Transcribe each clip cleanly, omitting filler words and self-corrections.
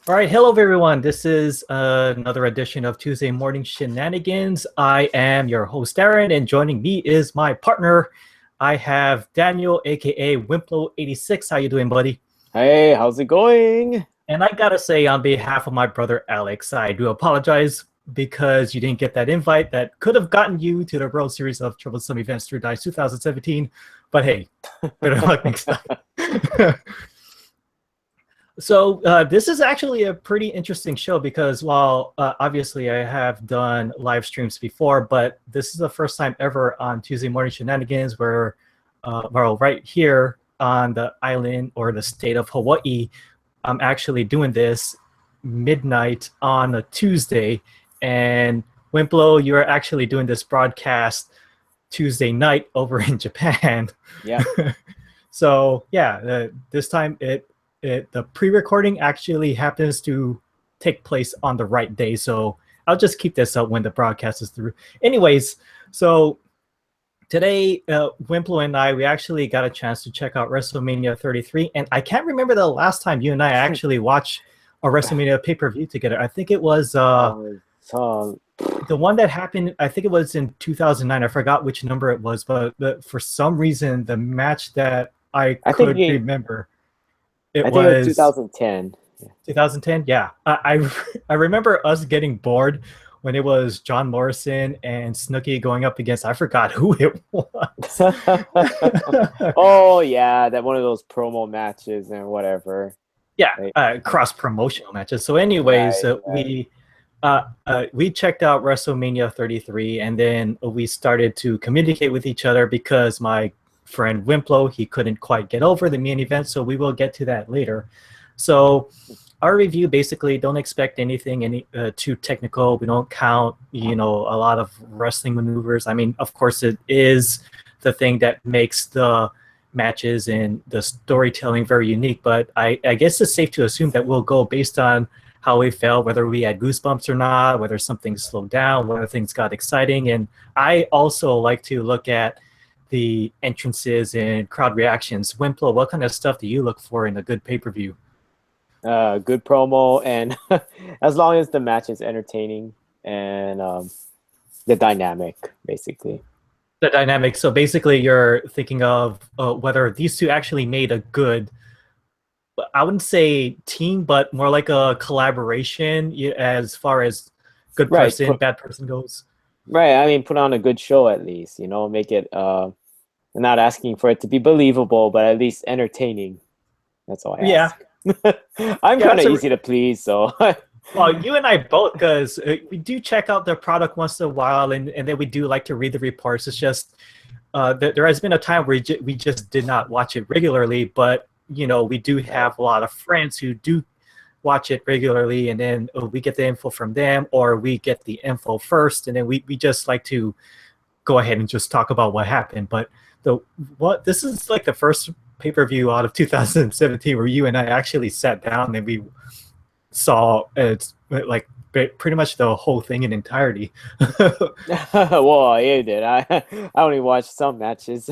All right, hello everyone. This is another edition of Tuesday Morning Shenanigans. I am your host, Aaron, and joining me is my partner. I have Daniel, aka Wimplo86. How you doing, buddy? Hey, how's it going? And I gotta say, on behalf of my brother Alex, I do apologize because you didn't get that invite that could have gotten you to the World Series of Troublesome Events Through Dice 2017. But hey, better luck next time. So this is actually a pretty interesting show because while obviously I have done live streams before, but this is the first time ever on Tuesday Morning Shenanigans where, well, right here on the island or the state of Hawaii, I'm actually doing this midnight on a Tuesday. And Wimplo, you're actually doing this broadcast Tuesday night over in Japan. Yeah. So yeah, this time the pre-recording actually happens to take place on the right day, so I'll just keep this up when the broadcast is through. Anyways, so today, Wimplo and we actually got a chance to check out WrestleMania 33, and I can't remember the last time you and I actually watched a WrestleMania pay-per-view together. I think it was the one that happened, I think it was in 2009. I forgot which number it was, but for some reason, the match that I could remember... I think it was 2010. 2010, yeah. I remember us getting bored when it was John Morrison and Snooki going up against, I forgot who it was. Oh, yeah, that one of those promo matches and whatever. Yeah, cross-promotional matches. So anyways, we checked out WrestleMania 33, and then we started to communicate with each other because my friend Wimplo, he couldn't quite get over the main event, so we will get to that later. So our review, basically, don't expect anything too technical. We don't count, a lot of wrestling maneuvers. I mean, of course, it is the thing that makes the matches and the storytelling very unique, but I guess it's safe to assume that we'll go based on how we felt, whether we had goosebumps or not, whether something slowed down, whether things got exciting. And I also like to look at the entrances and crowd reactions. Wimplo, what kind of stuff do you look for in a good pay-per-view? Good promo, and as long as the match is entertaining and the dynamic, basically. The dynamic. So basically you're thinking of whether these two actually made a good, I wouldn't say team, but more like a collaboration as far as good person, bad person goes. Right. I mean, put on a good show at least, make it... not asking for it to be believable, but at least entertaining. That's all I ask. I'm kind of easy to please, so... Well, you and I both, because we do check out the product once in a while, and then we do like to read the reports. It's just there has been a time where we just did not watch it regularly, but, we do have a lot of friends who do watch it regularly, and then we get the info from them, or we get the info first, and then we just like to go ahead and just talk about what happened. But this is like the first pay-per-view out of 2017 where you and I actually sat down and we saw like pretty much the whole thing in entirety. Well, you did. I only watched some matches.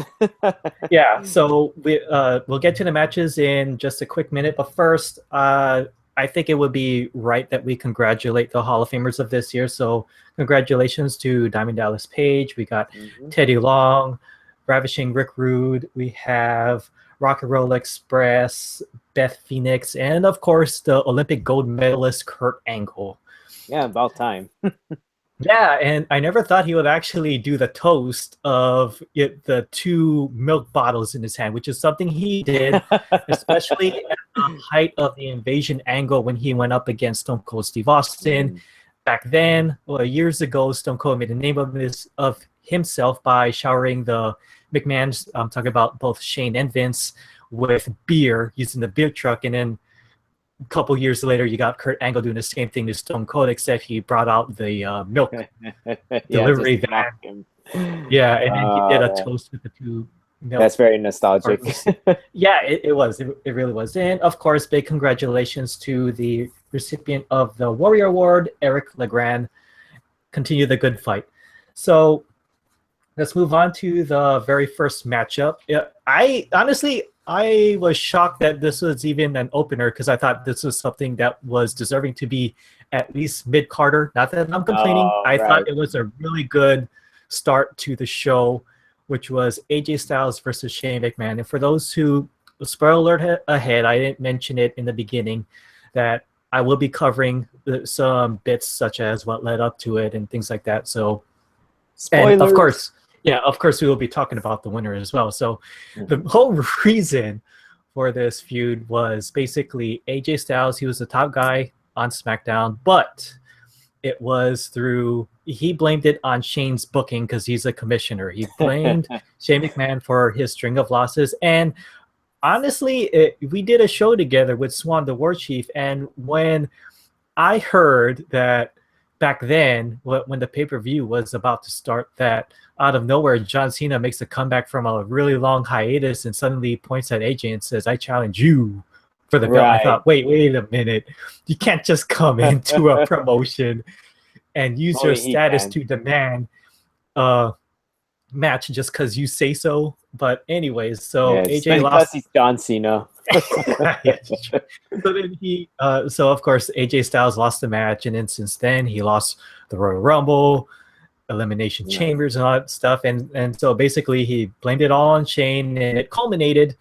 Yeah, so we'll get to the matches in just a quick minute, but first I think it would be right that we congratulate the Hall of Famers of this year. So congratulations to Diamond Dallas Page. We got Teddy Long, Ravishing Rick Rude. We have Rock and Roll Express, Beth Phoenix, and of course the Olympic gold medalist Kurt Angle. Yeah, about time. Yeah, and I never thought he would actually do the toast of the two milk bottles in his hand, which is something he did, especially at the height of the invasion angle when he went up against Stone Cold Steve Austin. Back then, years ago, Stone Cold made a name of himself by showering the McMahons, I'm talking about both Shane and Vince, with beer, using the beer truck. And then a couple years later, you got Kurt Angle doing the same thing to Stone Cold, except he brought out the milk delivery van. Yeah, and then he did a toast with the two milk. That's very nostalgic. Yeah, it was. It really was. And of course, big congratulations to the recipient of the Warrior Award, Eric Legrand. Continue the good fight. So let's move on to the very first matchup. I honestly, I was shocked that this was even an opener because I thought this was something that was deserving to be at least mid-carder. Not that I'm complaining. I thought it was a really good start to the show, which was AJ Styles versus Shane McMahon. And for those who, spoiler alert ahead, I didn't mention it in the beginning, that I will be covering some bits such as what led up to it and things like that. So, spoilers. And of course, we will be talking about the winner as well. So the whole reason for this feud was basically AJ Styles. He was the top guy on SmackDown, but it was he blamed it on Shane's booking because he's a commissioner. He blamed Shane McMahon for his string of losses. And honestly, we did a show together with Swan, the War Chief, and when I heard that back then, when the pay-per-view was about to start, that out of nowhere, John Cena makes a comeback from a really long hiatus and suddenly points at AJ and says, "I challenge you for the belt." I thought, wait a minute. You can't just come into a promotion and use your status to demand a match just because you say so. But anyways, so AJ lost. He's John Cena. So then so of course AJ Styles lost the match, and then since then he lost the Royal Rumble, Elimination Chambers, and all that stuff, and so basically he blamed it all on Shane, and it culminated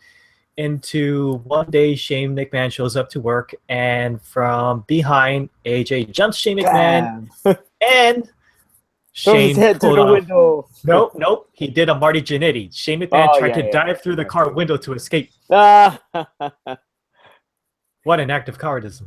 into one day Shane McMahon shows up to work, and from behind AJ jumps Shane McMahon and Shane his head through the window. Nope. He did a Marty Jannetty. Shane McMahon tried to dive through the car window to escape. What an act of cowardice.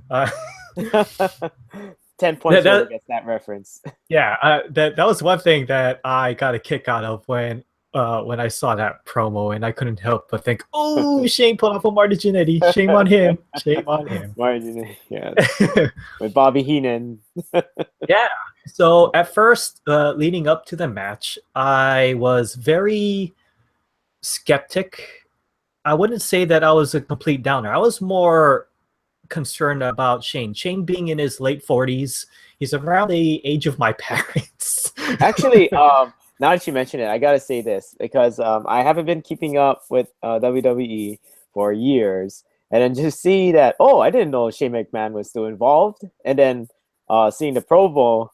10 points gets that reference. Yeah, that was one thing that I got a kick out of when I saw that promo, and I couldn't help but think, "Oh, Shane pulled off a Marty Jannetty. Shame on him. Shame on him." Marty Jannetty, yeah. With Bobby Heenan. Yeah. So at first, leading up to the match, I was very skeptic. I wouldn't say that I was a complete downer. I was more concerned about Shane. Shane being in his late 40s. He's around the age of my parents. Actually, now that you mention it, I gotta say this because I haven't been keeping up with WWE for years, and then just see that, I didn't know Shane McMahon was still involved, and then seeing the promo,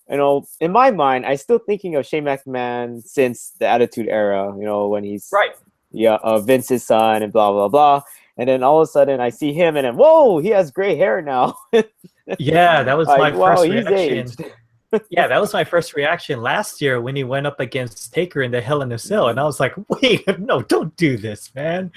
in my mind, I still thinking of Shane McMahon since the Attitude Era, when he's Vince's son and blah blah blah, and then all of a sudden I see him, and then whoa, he has gray hair now. Yeah, that was my first reaction. Yeah, that was my first reaction last year when he went up against Taker in the Hell in a Cell, and I was like, "Wait, no, don't do this, man."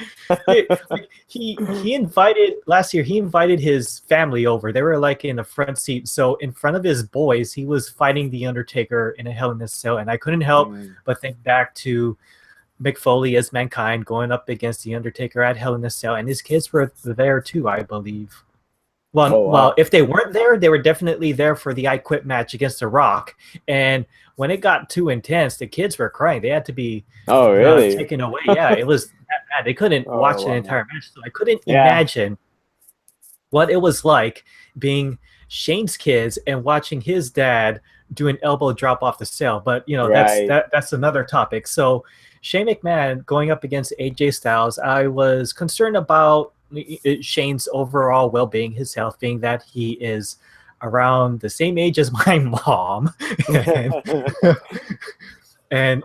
He invited last year. He invited his family over. They were like in the front seat, so in front of his boys, he was fighting the Undertaker in a Hell in a Cell, and I couldn't help but think back to Mick Foley as Mankind going up against the Undertaker at Hell in a Cell, and his kids were there too, I believe. Well, if they weren't there, they were definitely there for the I Quit match against The Rock. And when it got too intense, the kids were crying. They had to be taken away. Yeah, it was that bad. They couldn't watch the entire match. So I couldn't imagine what it was like being Shane's kids and watching his dad do an elbow drop off the cell. But, that's another topic. So Shane McMahon going up against AJ Styles, I was concerned about Shane's overall well-being, his health, being that he is around the same age as my mom, and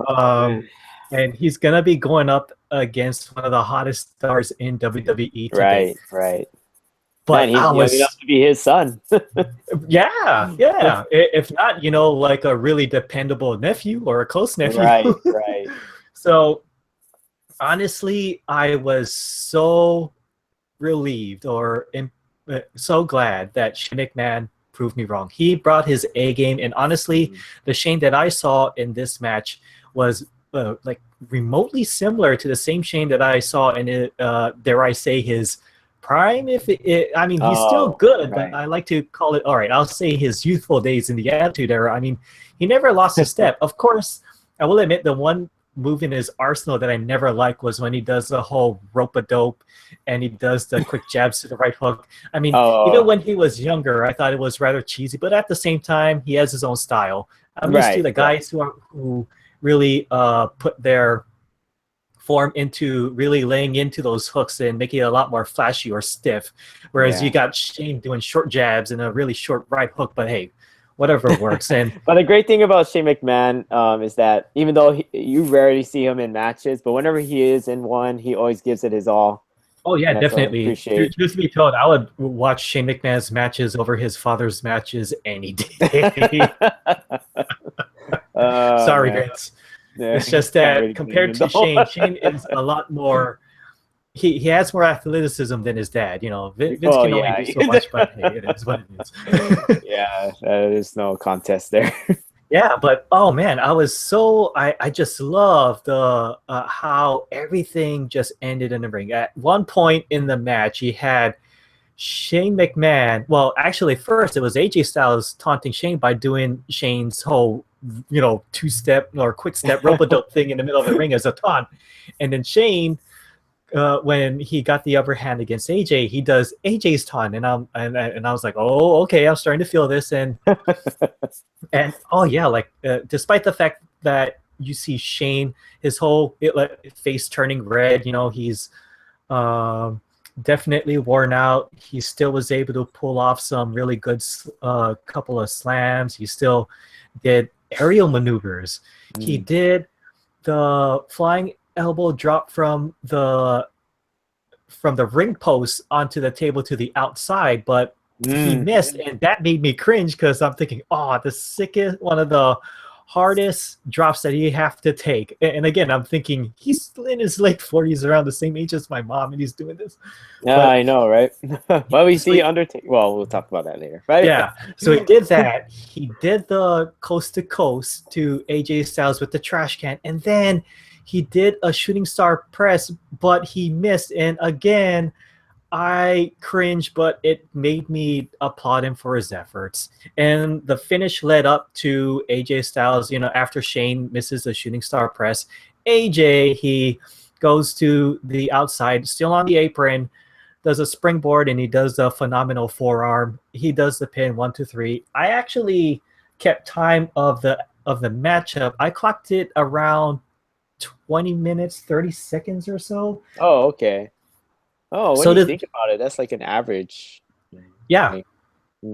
he's gonna be going up against one of the hottest stars in WWE today. Right. But he's young enough to be his son. yeah. If not, like a really dependable nephew or a close nephew. Right. So honestly, I was so relieved or so glad that Shane McMahon proved me wrong. He brought his A game, and honestly, the Shane that I saw in this match was like remotely similar to the same Shane that I saw in dare I say his prime. He's still good, but I like to call it, I'll say his youthful days in the Attitude Era. I mean, he never lost a step. Of course, I will admit the one move in his arsenal that I never liked was when he does the whole rope-a-dope and he does the quick jabs to the right hook. I mean, even when he was younger, I thought it was rather cheesy, but at the same time, he has his own style. I'm used to the guys who really put their form into really laying into those hooks and making it a lot more flashy or stiff. Whereas you got Shane doing short jabs and a really short right hook, but hey, whatever works. And but the great thing about Shane McMahon is that even though you rarely see him in matches, but whenever he is in one, he always gives it his all. Oh yeah, definitely. Truth to be told, I would watch Shane McMahon's matches over his father's matches any day. Sorry, Vince. Yeah, it's just that really compared to Shane is a lot more. He has more athleticism than his dad. You know, Vince can only do so much, but hey, it is what it is. Yeah, there's no contest there. Yeah, but oh man, I just love the how everything just ended in the ring. At one point in the match, he had Shane McMahon. Well, actually, first it was AJ Styles taunting Shane by doing Shane's whole, two-step or quick-step rope-a-dope thing in the middle of the ring as a taunt, and then Shane, when he got the upper hand against AJ, he does AJ's taunt, and I was like, oh, okay, I'm starting to feel this, and oh yeah, despite the fact that you see Shane, his whole face turning red, he's definitely worn out. He still was able to pull off some really good couple of slams. He still did aerial maneuvers. He did the flying elbow drop from the ring post onto the table to the outside, but he missed, and that made me cringe because I'm thinking, the sickest, one of the hardest drops that you have to take. And again, I'm thinking he's in his late 40s, around the same age as my mom, and he's doing this. Yeah, but I know, right? Well, we see Undertaker. Well, we'll talk about that later, right? Yeah. So he did that. He did the coast to coast to AJ Styles with the trash can, and then he did a shooting star press, but he missed. And again, I cringed, but it made me applaud him for his efforts. And the finish led up to AJ Styles, after Shane misses the shooting star press. AJ, he goes to the outside, still on the apron, does a springboard, and he does a phenomenal forearm. He does the pin 1, 2, 3. I actually kept time of the matchup. I clocked it around 20 minutes, 30 seconds or so. Oh, okay. Oh, when you think about it, that's like an average. Yeah.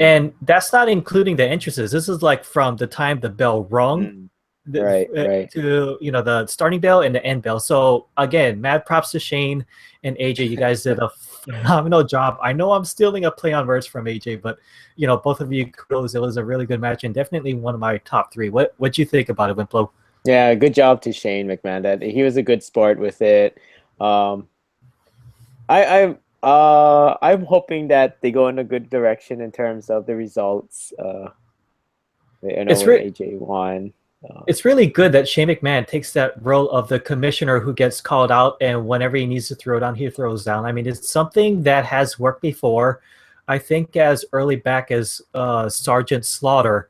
And that's not including the entrances. This is like from the time the bell rung right. to, the starting bell and the end bell. So again, mad props to Shane and AJ. You guys did a phenomenal job. I know I'm stealing a play on words from AJ, but both of you kudos. It was a really good match and definitely one of my top 3. What you think about it, Wimplo? Yeah, good job to Shane McMahon. That he was a good sport with it. I'm hoping that they go in a good direction in terms of the results. I know AJ won. It's really good that Shane McMahon takes that role of the commissioner who gets called out, and whenever he needs to throw down, he throws down. I mean, it's something that has worked before. I think as early back as Sergeant Slaughter.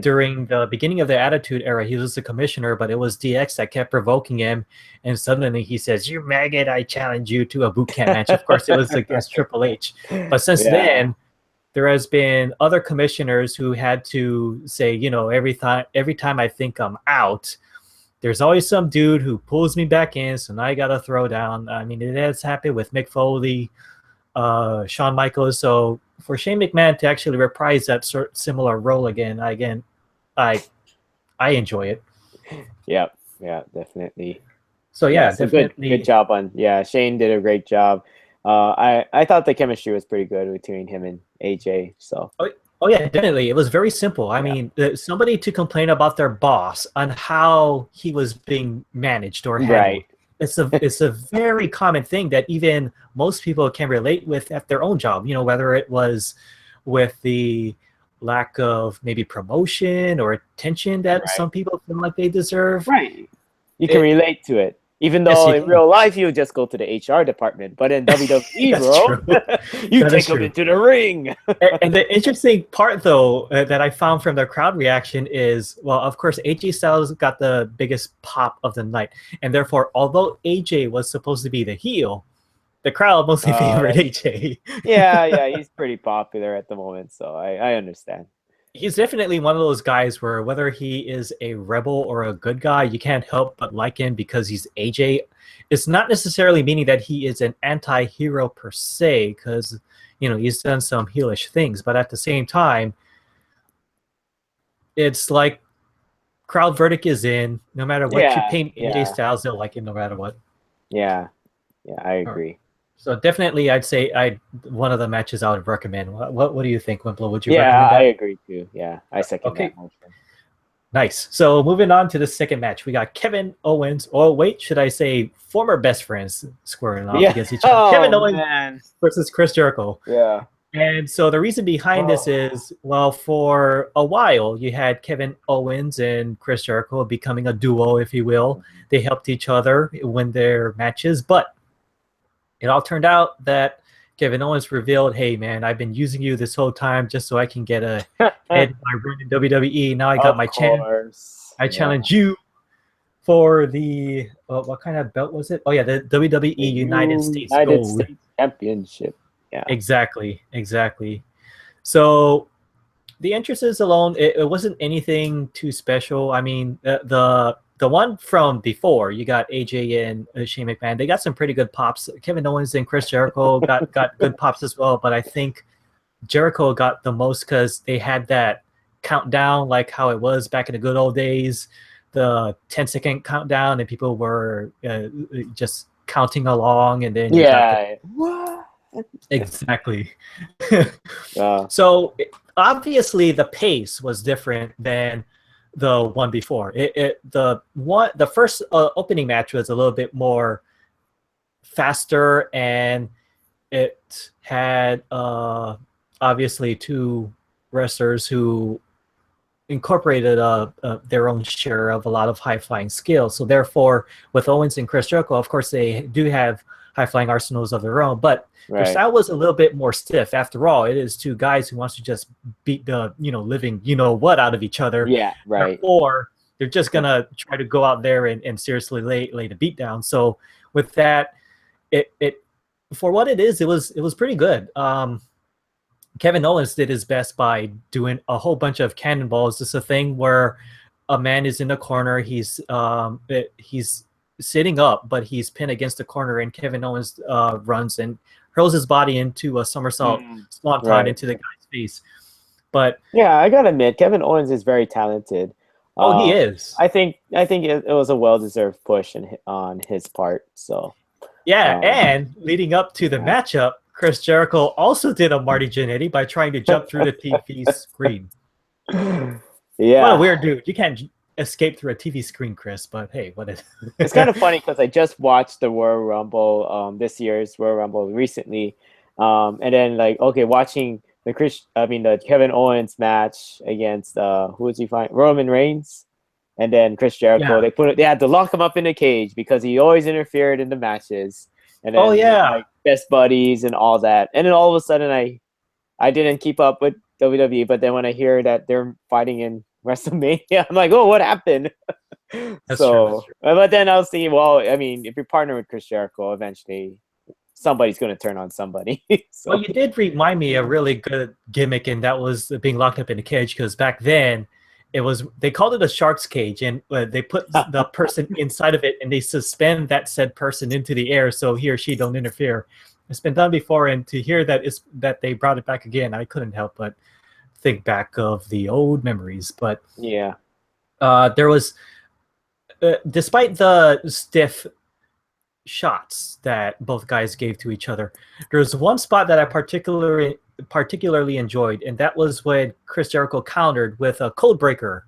During the beginning of the Attitude Era, he was the commissioner, but it was DX that kept provoking him, and suddenly he says, "You maggot, I challenge you to a boot camp match." Of course, it was against Triple H. But since then, there has been other commissioners who had to say, every time I think I'm out, there's always some dude who pulls me back in, so now I got to throw down. I mean, it has happened with Mick Foley, Shawn Michaels. So for Shane McMahon to actually reprise that similar role again, I enjoy it. Yeah, definitely. So definitely good job Shane did a great job. I thought the chemistry was pretty good between him and AJ. So oh yeah, definitely. It was very simple. I mean, somebody to complain about their boss on how he was being managed or handled. Right. It's a very common thing that even most people can relate with at their own job, whether it was with the lack of maybe promotion or attention that some people feel like they deserve. Right. You can relate to it. Even though in real life you just go to the HR department, but in WWE, bro, you take them into the ring. And the interesting part, though, that I found from the crowd reaction is, well, of course, AJ Styles got the biggest pop of the night, and therefore, although AJ was supposed to be the heel, the crowd mostly favored AJ. Yeah, he's pretty popular at the moment, so I understand. he's definitely one of those guys where whether he is a rebel or a good guy, you can't help but like him because he's AJ. It's not necessarily meaning that he is an anti-hero per se, because he's done some heelish things, but at the same time, it's like crowd verdict is in. No matter what you paint AJ Styles, they'll like him no matter what. Yeah, I agree. So definitely, I'd say one of the matches I would recommend. What do you think, Wimplo? Would you recommend that? I agree too. Yeah, I second that motion. Nice. So moving on to the second match, we got Kevin Owens. Or wait, should I say former best friends squaring off against each other? Kevin Owens versus Chris Jericho. Yeah. And so the reason behind this is, well, for a while, you had Kevin Owens and Chris Jericho becoming a duo, if you will. They helped each other win their matches, but it all turned out that Kevin Owens revealed, hey, man, I've been using you this whole time just so I can get a head my run in WWE. Now I got my chance. I challenge you for the, what kind of belt was it? Oh, yeah, the WWE United States Championship. Yeah, exactly. So the entrances alone, it wasn't anything too special. I mean, the one from before, you got AJ and Shane McMahon. They got some pretty good pops. Kevin Owens and Chris Jericho got good pops as well. But I think Jericho got the most because they had that countdown, like how it was back in the good old days, the 10-second countdown, and people were just counting along, and then exactly. So obviously the pace was different than the one before. The first opening match was a little bit more faster, and it had obviously two wrestlers who incorporated their own share of a lot of high-flying skills. So therefore, with Owens and Chris Jericho, of course, they do have high-flying arsenals of their own, but their style was a little bit more stiff. After all, it is two guys who wants to just beat the living what out of each other. Yeah, right. Or they're just gonna try to go out there and seriously lay the beat down. So with that, it for what it is, it was pretty good. Kevin Owens did his best by doing a whole bunch of cannonballs. It's a thing where a man is in the corner. He's sitting up, but he's pinned against the corner, and Kevin Owens runs and hurls his body into a somersault swanton into the guy's face. But yeah, I gotta admit, Kevin Owens is very talented. He is. I think it was a well-deserved push on his part. So and leading up to the matchup, Chris Jericho also did a Marty Jannetty by trying to jump through the TV screen. Yeah, what a weird dude. You can't escape through a TV screen, Chris, but hey, what is It's kind of funny because I just watched the Royal Rumble, this year's Royal Rumble recently, and then watching the Kevin Owens match against who was he fighting? Roman Reigns, and then Chris Jericho. They had to lock him up in a cage because he always interfered in the matches, and then best buddies and all that, and then all of a sudden I didn't keep up with WWE, but then when I hear that they're fighting in WrestleMania, I'm like, oh, what happened? That's true. But then I was thinking, well, I mean, if you partner with Chris Jericho, eventually somebody's going to turn on somebody. Well, you did remind me a really good gimmick, and that was being locked up in a cage, because back then they called it a shark's cage, and they put the person inside of it, and they suspend that said person into the air so he or she don't interfere. It's been done before, and to hear that they brought it back again, I couldn't help but think back of the old memories. But there was, despite the stiff shots that both guys gave to each other, there was one spot that I particularly enjoyed, and that was when Chris Jericho countered with a code breaker,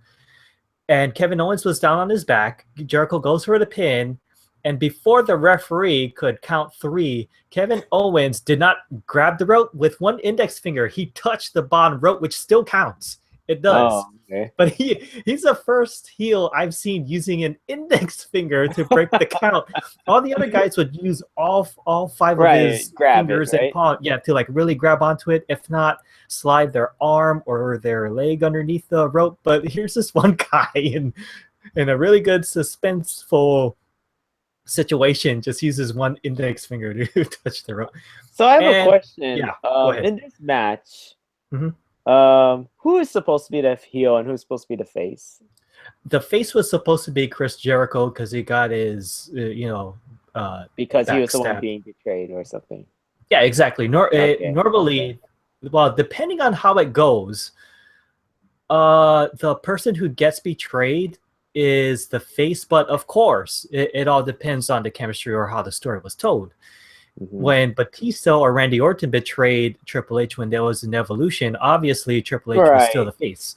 and Kevin Owens was down on his back. Jericho goes for the pin, and before the referee could count 3, Kevin Owens did not grab the rope with one index finger. He touched the bottom rope, which still counts. It does. Oh, okay. But he's the first heel I've seen using an index finger to break the count. All the other guys would use all 5 of his fingers and palm, to really grab onto it. If not, slide their arm or their leg underneath the rope. But here's this one guy in a really good suspenseful situation, just uses one index finger to touch the rope. So I have a question. Go ahead. In this match, Who is supposed to be the heel and who's supposed to be the face? The face was supposed to be Chris Jericho because he got his, because he was the one backstab. being betrayed or something. Yeah, exactly. Okay. Normally, well, depending on how it goes, the person who gets betrayed is the face, but of course, it all depends on the chemistry or how the story was told. When Batista or Randy Orton betrayed Triple H when there was an Evolution, obviously Triple H was still the face.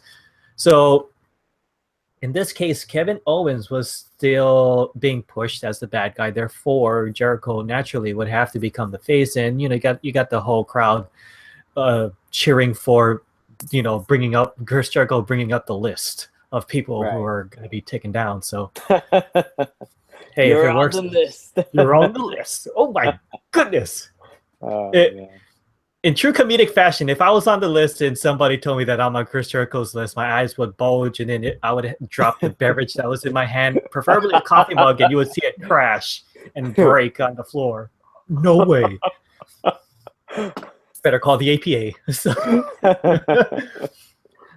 So in this case, Kevin Owens was still being pushed as the bad guy. Therefore, Jericho naturally would have to become the face. And you got the whole crowd cheering for, bringing up Chris Jericho, bringing up the list of people who are going to be taken down. So. Hey, you're if it works, on the list. You're on the list. Oh my goodness! In true comedic fashion, if I was on the list and somebody told me that I'm on Chris Jericho's list, my eyes would bulge, and then I would drop the beverage that was in my hand, preferably a coffee mug, and you would see it crash and break on the floor. No way. Better call the APA.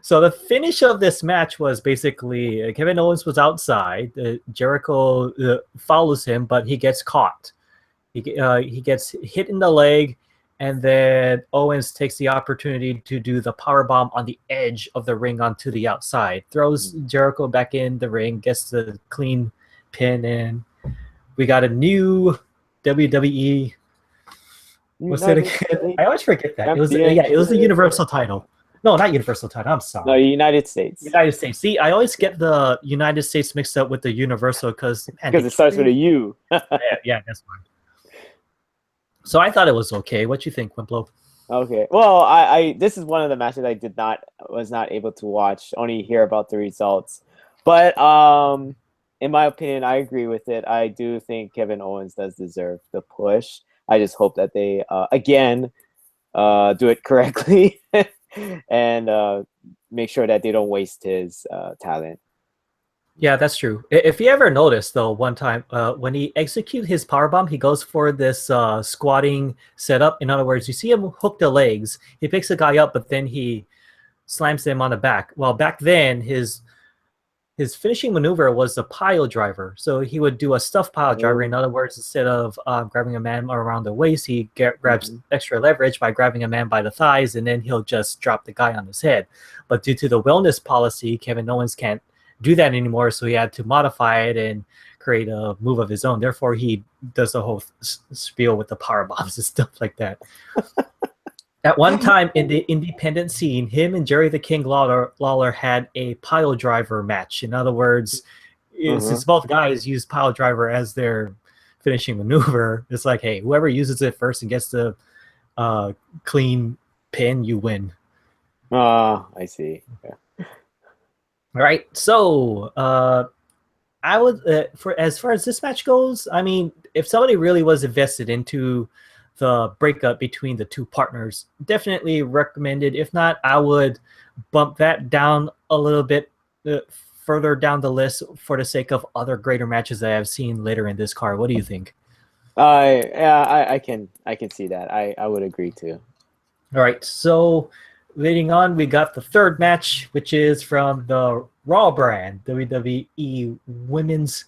So the finish of this match was basically Kevin Owens was outside. Jericho follows him, but he gets caught. He gets hit in the leg, and then Owens takes the opportunity to do the powerbomb on the edge of the ring onto the outside. Throws Jericho back in the ring, gets the clean pin, and we got a new WWE. What's it again? I always forget that. It was the Universal title. No, not Universal title. I'm sorry. No, United States. United States. See, I always get the United States mixed up with the Universal because it starts with a U. yeah, that's fine. So I thought it was okay. What you think, Wimplo? Okay. Well, I this is one of the matches I was not able to watch. Only hear about the results. But in my opinion, I agree with it. I do think Kevin Owens does deserve the push. I just hope that they again do it correctly. And make sure that they don't waste his talent. Yeah, that's true. If you ever noticed, though, one time when he executes his powerbomb, he goes for this squatting setup. In other words, you see him hook the legs. He picks the guy up, but then he slams him on the back. Well, back then, his finishing maneuver was the pile driver. So he would do a stuffed pile driver. In other words, instead of grabbing a man around the waist, he grabs extra leverage by grabbing a man by the thighs, and then he'll just drop the guy on his head. But due to the wellness policy, Kevin Owens can't do that anymore, so he had to modify it and create a move of his own. Therefore, he does the whole spiel with the power bombs and stuff like that. At one time in the independent scene, him and Jerry the King Lawler had a pile driver match. In other words, since both guys use pile driver as their finishing maneuver, it's like, hey, whoever uses it first and gets the clean pin, you win. I see. Yeah. All right, so I would for as far as this match goes, I mean, if somebody really was invested into the breakup between the two partners, definitely recommended. If not, I would bump that down a little bit further down the list for the sake of other greater matches that I've seen later in this card. What do you think? I can see that. I would agree too. All right, so leading on, we got the third match, which is from the Raw brand, WWE Women's,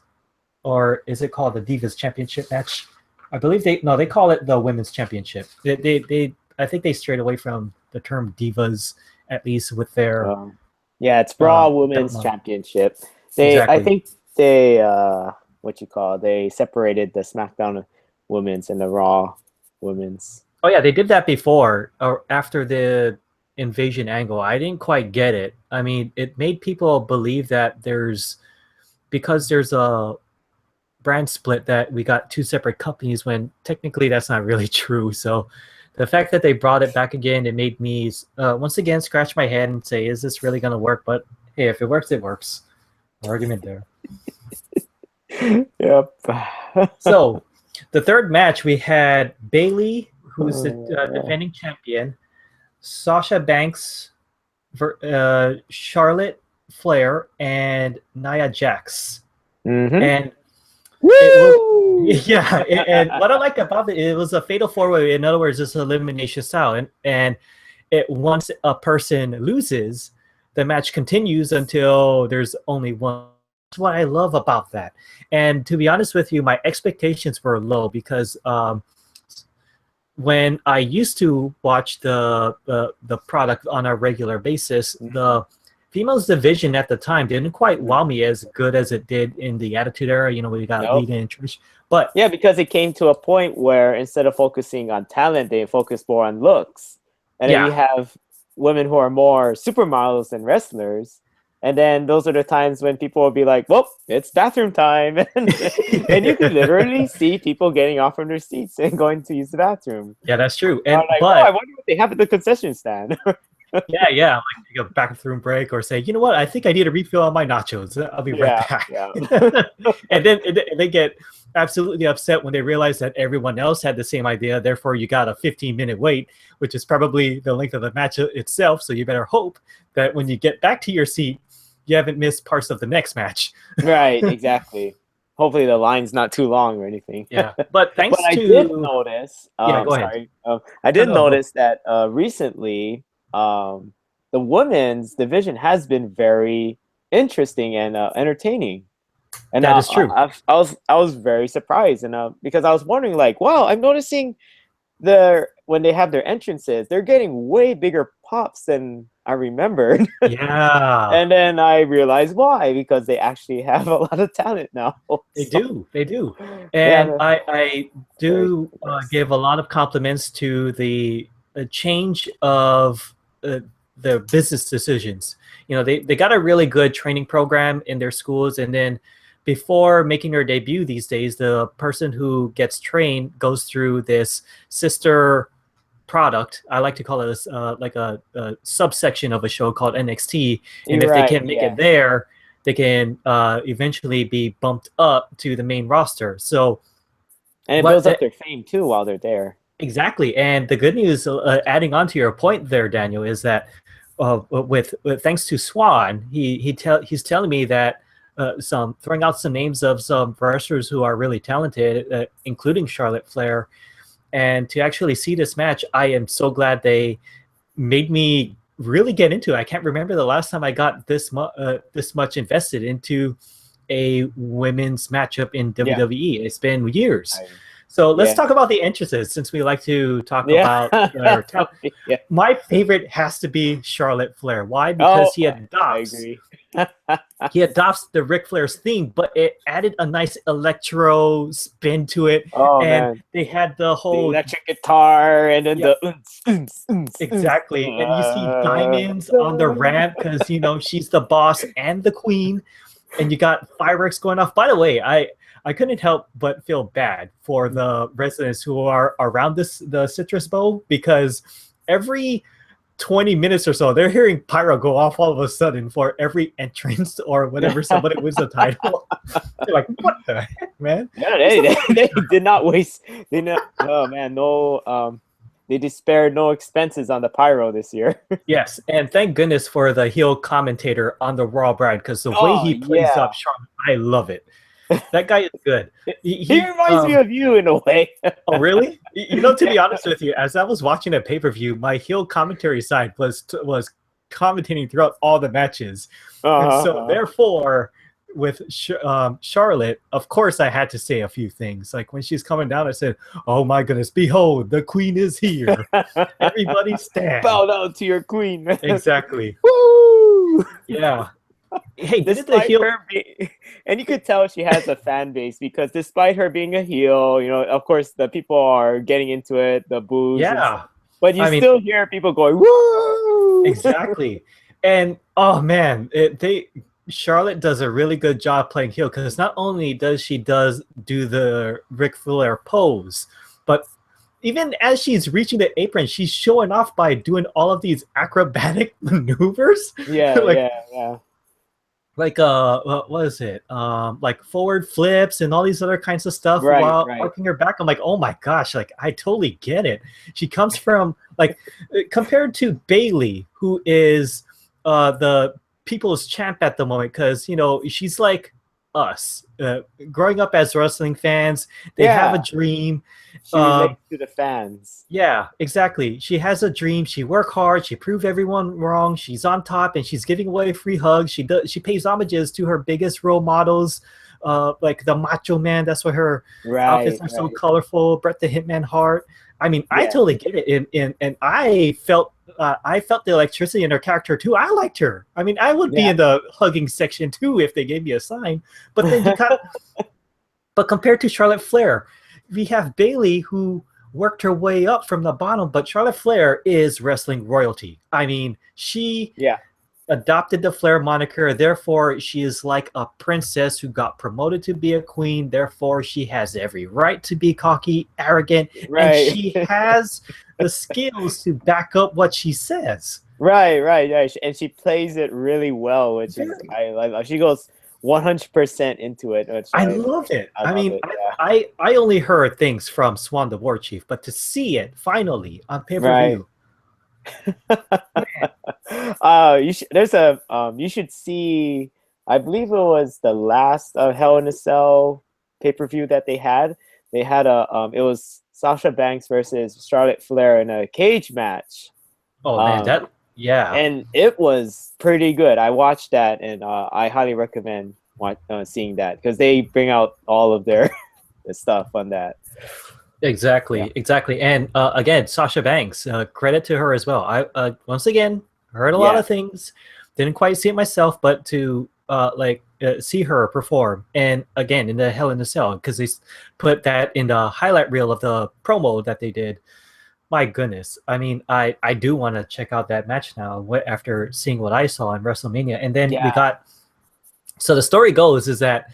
or is it called the Divas Championship match? I believe they call it the Women's Championship. I think they strayed away from the term divas, at least with their it's Raw Women's Championship. I think they they separated the SmackDown Women's and the Raw Women's. Oh yeah, they did that before or after the invasion angle. I didn't quite get it. I mean, it made people believe that because there's a brand split that we got two separate companies when technically that's not really true. So the fact that they brought it back again, it made me once again scratch my head and say, is this really going to work? But hey, if it works, it works. No argument there. Yep. So the third match, we had Bayley, who's the defending champion, Sasha Banks, Charlotte Flair, and Nia Jax. And and what I like about it was a fatal four-way. In other words, it's elimination style, and once a person loses, the match continues until there's only one. That's what I love about that. And to be honest with you, my expectations were low because when I used to watch the product on a regular basis, the females division at the time didn't quite wow me as good as it did in the Attitude Era. We got Lita and Trish. But yeah, because it came to a point where instead of focusing on talent, they focused more on looks. And then you have women who are more supermodels than wrestlers. And then those are the times when people will be like, well, it's bathroom time. And you can literally see people getting off from their seats and going to use the bathroom. Yeah, that's true. And like, I wonder what they have at the concession stand. Yeah. Like take a bathroom break or say, you know what? I think I need a refill on my nachos. I'll be right back. Yeah. And then they get absolutely upset when they realize that everyone else had the same idea. Therefore, you got a 15-minute wait, which is probably the length of the match itself. So you better hope that when you get back to your seat, you haven't missed parts of the next match. Right, exactly. Hopefully the line's not too long or anything. Yeah, but thanks I did notice. Yeah, go ahead. I did notice that recently, the women's division has been very interesting and entertaining. And that is true. I was very surprised, and because I was wondering, like, wow, I'm noticing when they have their entrances, they're getting way bigger pops than I remembered. Yeah. And then I realized why, because they actually have a lot of talent now. They do. And I do give a lot of compliments to the change of their business decisions. They got a really good training program in their schools, and then before making their debut these days, the person who gets trained goes through this sister product. I like to call it like a subsection of a show called NXT. And if they can make it there, they can eventually be bumped up to the main roster. So, and it builds up their fame too while they're there. Exactly. And the good news, adding on to your point there, Daniel, is that with thanks to Swan, he's telling me that throwing out some names of some wrestlers who are really talented, including Charlotte Flair. And to actually see this match, I am so glad they made me really get into it. I can't remember the last time I got this much invested into a women's matchup in WWE. It's been years. So let's talk about the entrances, since we like to talk about our talent. My favorite has to be Charlotte Flair. Why? Because he adopts. I agree. He adopts the Ric Flair's theme, but it added a nice electro spin to it. And they had the whole electric guitar and then exactly. And you see diamonds on the ramp because she's the boss and the queen, and you got fireworks going off. By the way, I couldn't help but feel bad for the residents who are around the Citrus Bowl, because every 20 minutes or so, they're hearing pyro go off all of a sudden for every entrance or whatever somebody wins the title. They're like, what the heck, man? Yeah, they did not waste. They spared no expenses on the pyro this year. Yes, and thank goodness for the heel commentator on the Raw brand, because the way he plays up Charlotte, I love it. That guy is good. He reminds me of you in a way. Oh, really? To be honest with you, as I was watching a pay-per-view, my heel commentary side was commentating throughout all the matches. And so therefore, with Charlotte, of course, I had to say a few things. Like when she's coming down, I said, "Oh my goodness, behold, the queen is here. Everybody stand. Bow down to your queen." Exactly. Woo! Yeah. Hey, despite her and you could tell she has a fan base, because despite her being a heel, of course the people are getting into it, the boos. Yeah. But you still hear people going, woo! Exactly. And oh man, Charlotte does a really good job playing heel, because not only does she do the Ric Flair pose, but even as she's reaching the apron, she's showing off by doing all of these acrobatic maneuvers. Yeah, yeah. Like what is it? Like forward flips and all these other kinds of stuff while working her back. I'm like, oh my gosh, like I totally get it. She comes from, like, compared to Bayley, who is the people's champ at the moment, because she's like us. Growing up as wrestling fans, they have a dream. She relates to the fans. Yeah, exactly. She has a dream. She worked hard. She proved everyone wrong. She's on top, and she's giving away free hugs. She pays homages to her biggest role models, like the Macho Man. That's why her outfits are so colorful. Bret the Hitman Hart. I mean, I totally get it, and I felt the electricity in her character too. I liked her. I mean, I would be in the hugging section too if they gave me a sign. But then but compared to Charlotte Flair, we have Bayley, who worked her way up from the bottom, but Charlotte Flair is wrestling royalty. I mean, she adopted the Flair moniker, therefore she is like a princess who got promoted to be a queen, therefore she has every right to be cocky, arrogant, and she has the skills to back up what she says. Right. And she plays it really well, which is she goes 100% into it. Which I love it. I only heard things from Swan the War Chief, but to see it finally on pay-per-view. You should see, I believe it was the last Hell in a Cell pay-per-view that they had. It was Sasha Banks versus Charlotte Flair in a cage match. Man, and it was pretty good. I watched that, and I highly recommend seeing that because they bring out all of their stuff on that. Exactly. And again, Sasha Banks, credit to her as well. I once again heard a lot of things, didn't quite see it myself, but to see her perform, and again in the Hell in a Cell, because they put that in the highlight reel of the promo that they did. My goodness, I mean, I do want to check out that match now after seeing what I saw in WrestleMania, and then we got. So the story goes is that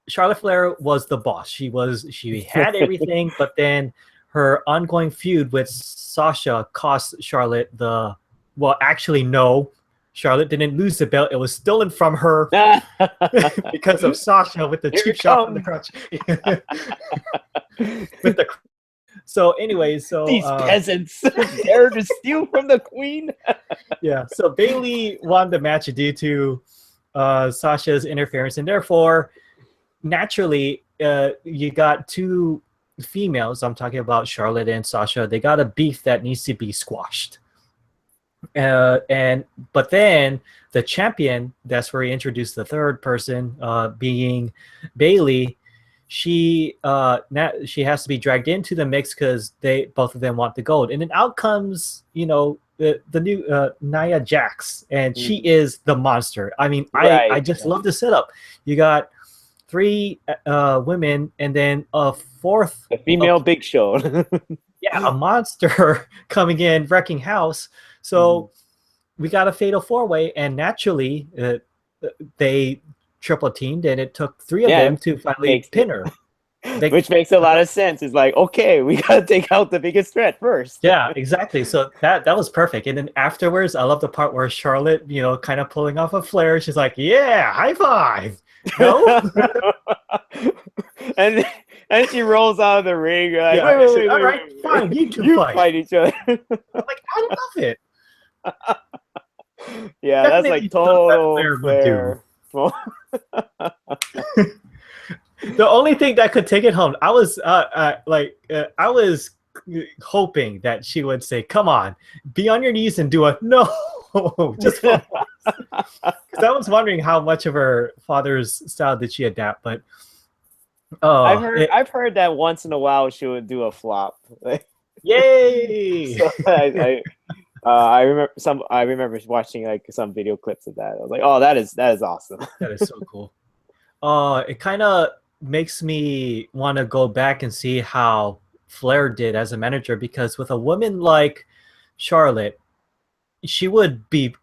Charlotte Flair was the boss. She had everything, but then her ongoing feud with Sasha cost Charlotte actually no. Charlotte didn't lose the belt. It was stolen from her because of Sasha with the cheap shot from the crotch. So anyway, these peasants dare to steal from the queen. So Bayley won the match due to Sasha's interference, and therefore naturally, you got two females. I'm talking about Charlotte and Sasha. They got a beef that needs to be squashed. But then the champion, that's where he introduced the third person, being Bayley. She has to be dragged into the mix because both of them want the gold. And then out comes, the new Nia Jax, and she is the monster. I mean, I just love the setup. You got 3 women, and then a fourth, a female Big Show. A monster coming in, wrecking house. So we got a fatal 4-way, and naturally they triple teamed, and it took 3 of them to finally pin her. Which makes a lot of sense. It's like, okay, we gotta take out the biggest threat first. Yeah, exactly. So that was perfect. And then afterwards, I love the part where Charlotte, kind of pulling off a Flair. She's like, "Yeah, high five." No? and she rolls out of the ring. Like, wait, all right, fine, you two fight each other. I'm like, I love it. Yeah, that's like total Flair. The only thing that could take it home, I was hoping that she would say, "Come on, be on your knees and do a no." Just because I was wondering how much of her father's style did she adapt, but I've heard that once in a while she would do a flop. Yay! So I remember watching like some video clips of that. I was like, "Oh, that is awesome." That is so cool. It kind of makes me want to go back and see how Flair did as a manager, because with a woman like Charlotte, she would be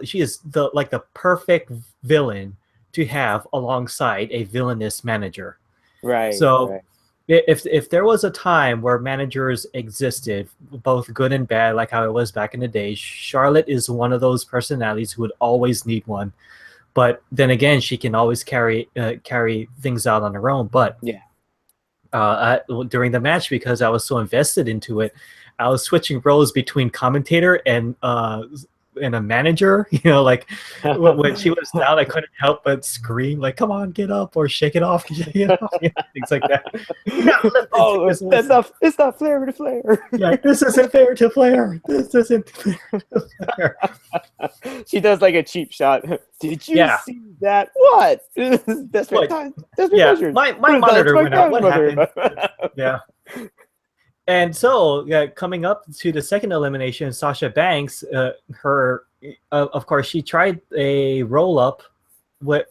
she is the perfect villain to have alongside a villainous manager. Right. So if there was a time where managers existed, both good and bad, like how it was back in the day, Charlotte is one of those personalities who would always need one. But then again, she can always carry things out on her own. But during the match, because I was so invested into it, I was switching roles between commentator and a manager, you know, like when she was down, I couldn't help but scream, like, "Come on, get up," or "Shake it off," you know, things like that. Oh, it's not Flair to Flair. Yeah, this isn't fair to Flair. This isn't fair to Flair. She does like a cheap shot. Did you see that? What? Desperate time. Desperate measures. My monitor went out. What happened? Yeah. And so, coming up to the second elimination, Sasha Banks, of course, she tried a roll-up with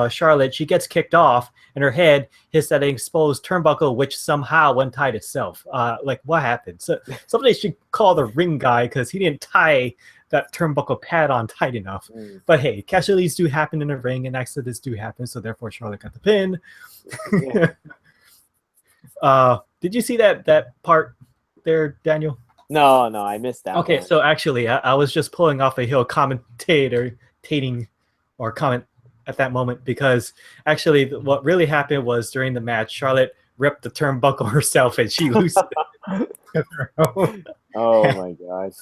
Charlotte. She gets kicked off, and her head hits that exposed turnbuckle, which somehow untied itself. Like, what happened? So somebody should call the ring guy because he didn't tie that turnbuckle pad on tight enough. But hey, casualties do happen in the ring, and accidents do happen, so therefore Charlotte got the pin. Did you see that part there, Daniel? No, I missed that. Okay, so actually, I was just pulling off a hill comment at that moment, because actually what really happened was during the match, Charlotte ripped the turnbuckle herself and she loosened it. Oh my gosh.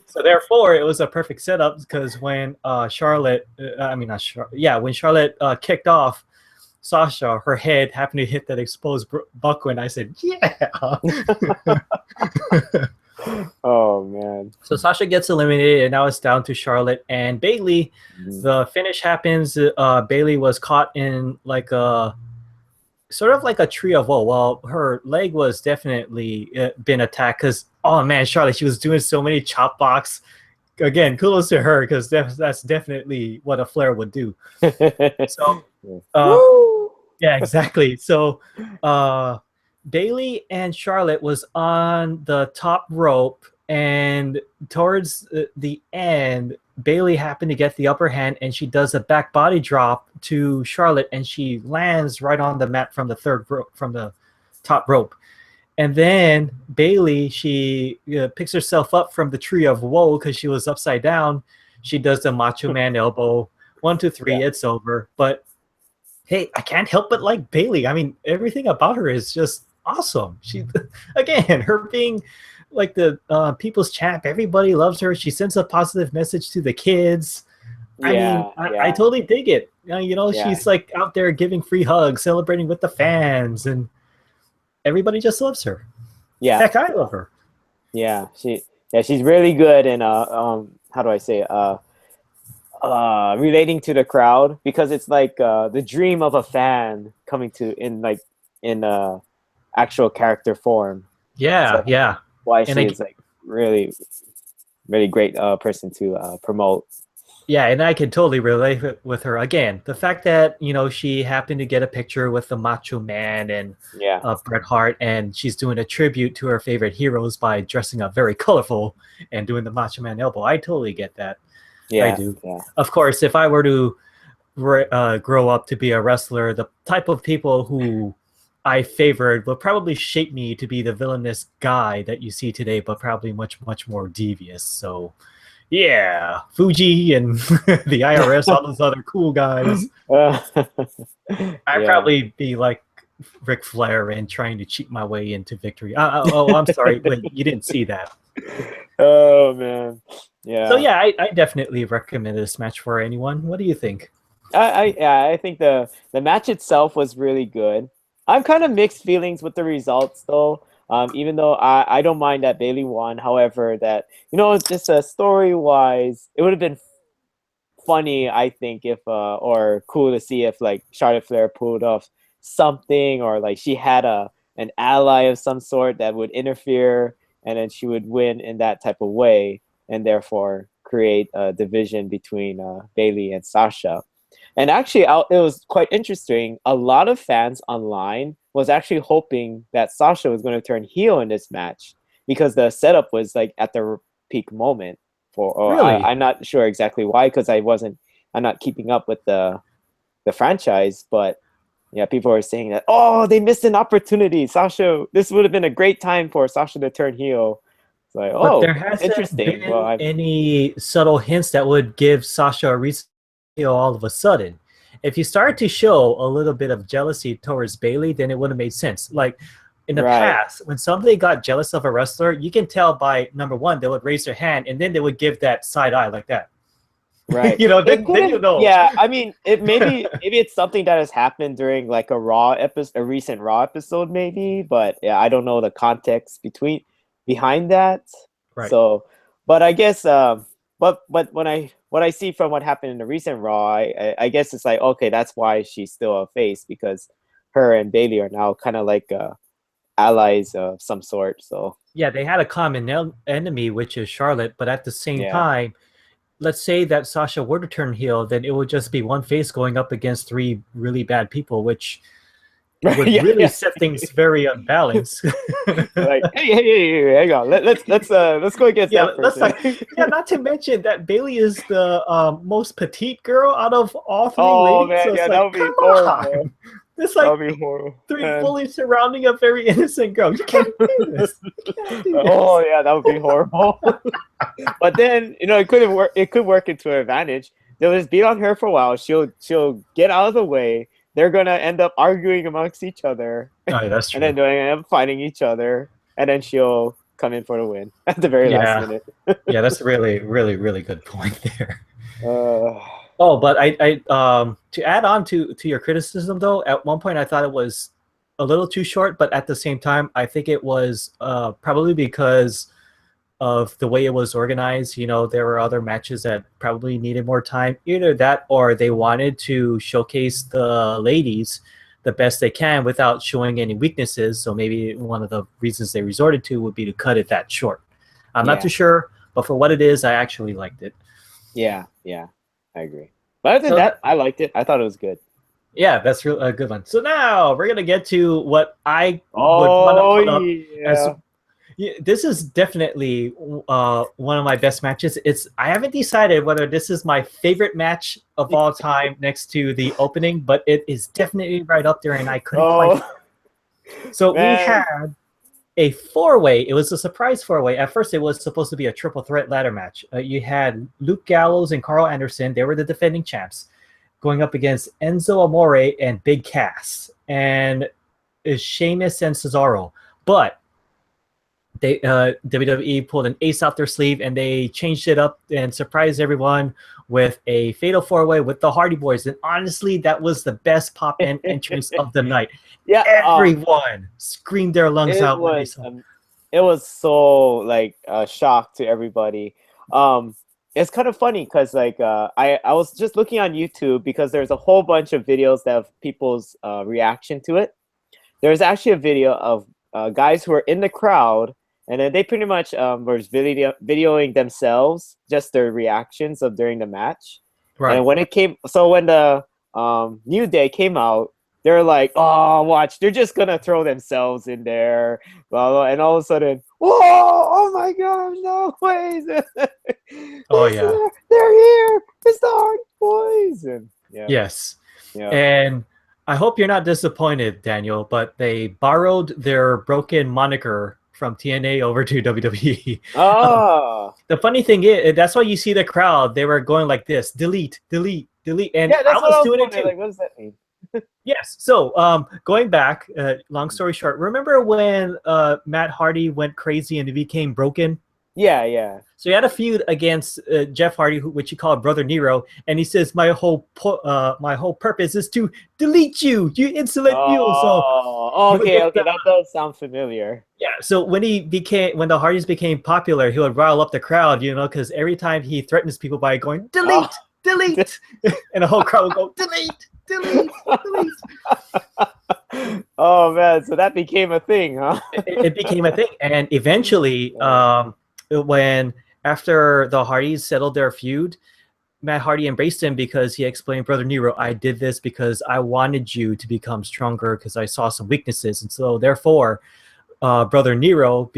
So therefore, it was a perfect setup, because when Charlotte kicked off Sasha, her head happened to hit that exposed buckle, and I said, "Yeah." Oh man. So Sasha gets eliminated, and now it's down to Charlotte and Bayley. The finish happens. Bayley was caught in like a sort of like a tree of woe. Well, her leg was definitely been attacked, because oh man, Charlotte, she was doing so many chop blocks. Again, kudos to her, because that's definitely what a Flair would do. So, yeah, exactly. So, Bayley and Charlotte was on the top rope, and towards the end, Bayley happened to get the upper hand, and she does a back body drop to Charlotte, and she lands right on the mat from the top rope. And then Bayley, she picks herself up from the tree of woe because she was upside down. She does the Macho Man elbow. 1, 2, 3, it's over. But hey, I can't help but like Bayley. I mean, everything about her is just awesome. She, again, her being like the people's champ, everybody loves her. She sends a positive message to the kids. I totally dig it. She's like out there giving free hugs, celebrating with the fans, and everybody just loves her. Yeah, heck, I love her. Yeah, she's really good, and how do I say, relating to the crowd, because it's like the dream of a fan coming to in actual character form. Yeah, so why she is like really, really great person to promote. Yeah, and I can totally relate with her. Again, the fact that, she happened to get a picture with the Macho Man and Bret Hart, and she's doing a tribute to her favorite heroes by dressing up very colorful and doing the Macho Man elbow. I totally get that. Yeah, I do. Yeah. Of course, if I were to grow up to be a wrestler, the type of people who I favored would probably shape me to be the villainous guy that you see today, but probably much, much more devious. So... yeah, Fuji and the IRS, all those other cool guys. I'd probably be like Ric Flair and trying to cheat my way into victory. I'm sorry, but you didn't see that. Oh man, yeah. So yeah, I definitely recommend this match for anyone. What do you think? I think the match itself was really good. I'm kind of mixed feelings with the results though. Even though I don't mind that Bayley won, however, that just story-wise, it would have been funny, I think, if or cool to see if like Charlotte Flair pulled off something, or like she had an ally of some sort that would interfere, and then she would win in that type of way, and therefore create a division between Bayley and Sasha. And actually, it was quite interesting. A lot of fans online was actually hoping that Sasha was going to turn heel in this match, because the setup was like at the peak moment. Really? I'm not sure exactly why, because I'm not keeping up with the franchise, but yeah, people were saying that, oh, they missed an opportunity. Sasha, this would have been a great time for Sasha to turn heel. It's like, but there hasn't been any subtle hints that would give Sasha a reason all of a sudden. If you start to show a little bit of jealousy towards Bayley, then it would have made sense. Like In the past, when somebody got jealous of a wrestler, you can tell by number one, they would raise their hand and then they would give that side eye like that. Right. Then you know. Yeah, I mean, maybe it's something that has happened during like a recent Raw episode, maybe. But yeah, I don't know the context behind that. Right. So, but I guess, but what I see from what happened in the recent Raw, I guess it's like, okay, that's why she's still a face, because her and Bayley are now kind of like allies of some sort. So yeah, they had a common enemy, which is Charlotte, but at the same time, let's say that Sasha were to turn heel, then it would just be one face going up against three really bad people, which would really set things very unbalanced. Like, hey, hang on, let's go against that person. Not to mention that Bayley is the most petite girl out of all three ladies. Man, so that would be horrible. It's like three bullies surrounding a very innocent girl. You can't do this. Oh yeah, that would be horrible. But then it couldn't work. It could work into her advantage. They'll just beat on her for a while. She'll get out of the way. They're gonna end up arguing amongst each other. Oh, that's true. And then they'll end up fighting each other. And then she'll come in for the win at the very last minute. Yeah, that's a really, really, really good point there. But I to add on to your criticism though, at one point I thought it was a little too short, but at the same time I think it was probably because of the way it was organized. There were other matches that probably needed more time. Either that or they wanted to showcase the ladies the best they can without showing any weaknesses. So maybe one of the reasons they resorted to would be to cut it that short. I'm not too sure, but for what it is, I actually liked it. Yeah, I agree. But other than that, I liked it. I thought it was good. Yeah, that's a good one. So now we're gonna get to what I would want to put up as. This is definitely one of my best matches. I haven't decided whether this is my favorite match of all time next to the opening, but it is definitely right up there, and I couldn't quite. So we had a four-way. It was a surprise four-way. At first, it was supposed to be a triple threat ladder match. You had Luke Gallows and Karl Anderson. They were the defending champs, going up against Enzo Amore and Big Cass, and Sheamus and Cesaro. But they WWE pulled an ace out their sleeve, and they changed it up and surprised everyone with a fatal four-way with the Hardy Boys. And honestly, that was the best pop-in entrance of the night. Yeah, everyone screamed their lungs out when they saw it. It was so like a shock to everybody. It's kind of funny because I was just looking on YouTube because there's a whole bunch of videos that have people's reaction to it. There's actually a video of guys who are in the crowd, and then they pretty much were videoing themselves, just their reactions of during the match. Right. And when the New Day came out, they're like, "Oh, watch! They're just gonna throw themselves in there," blah, blah, and all of a sudden, whoa! Oh my gosh! No ways! They're here! It's the Hardy Boys! And yes, and I hope you're not disappointed, Daniel, but they borrowed their broken moniker from TNA over to WWE. The funny thing is, that's why you see the crowd. They were going like this: delete, delete, delete, and I was doing it too. Like, what does that mean? Yes. So going back, long story short, remember when Matt Hardy went crazy and he became broken? Yeah. So he had a feud against Jeff Hardy, which he called Brother Nero, and he says, "My whole purpose is to delete you, you insolent mule." So okay, that does sound familiar. Yeah. So when the Hardys became popular, he would rile up the crowd, because every time he threatens people by going delete, delete, and the whole crowd would go delete. Delete, delete. Oh man, so that became a thing, huh? It became a thing, and eventually, when after the Hardys settled their feud, Matt Hardy embraced him because he explained, "Brother Nero, I did this because I wanted you to become stronger because I saw some weaknesses, and so therefore, Brother Nero,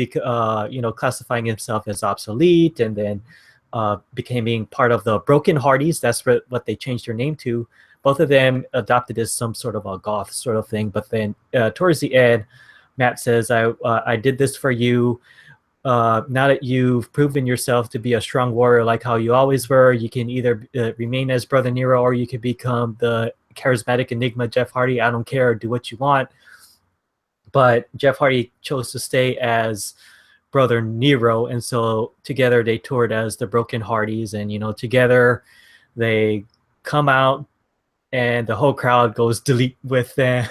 classifying himself as obsolete, and then becoming part of the Broken Hardys. That's what they changed their name to." Both of them adopted as some sort of a goth sort of thing. But then towards the end, Matt says, I did this for you. Now that you've proven yourself to be a strong warrior like how you always were, you can either remain as Brother Nero or you can become the charismatic enigma Jeff Hardy. I don't care. Do what you want. but Jeff Hardy chose to stay as brother Nero, and so together they toured as the Broken Hardys, and together they come out and the whole crowd goes delete with them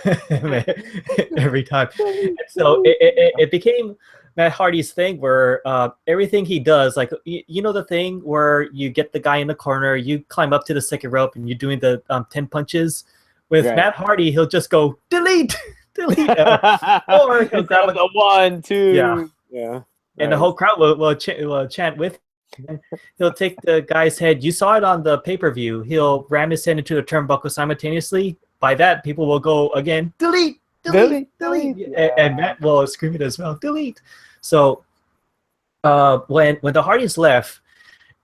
every time. And so it became Matt Hardy's thing where everything he does, like the thing where you get the guy in the corner, you climb up to the second rope, and you're doing the 10 punches. With Matt Hardy, he'll just go delete, delete, or he'll grab the 1, 2, yeah. And the whole crowd will chant with him. He'll take the guy's head. You saw it on the pay-per-view. He'll ram his head into the turnbuckle simultaneously. By that, people will go again, delete, delete, delete. Yeah. And Matt will scream it as well, delete. So when the Hardys left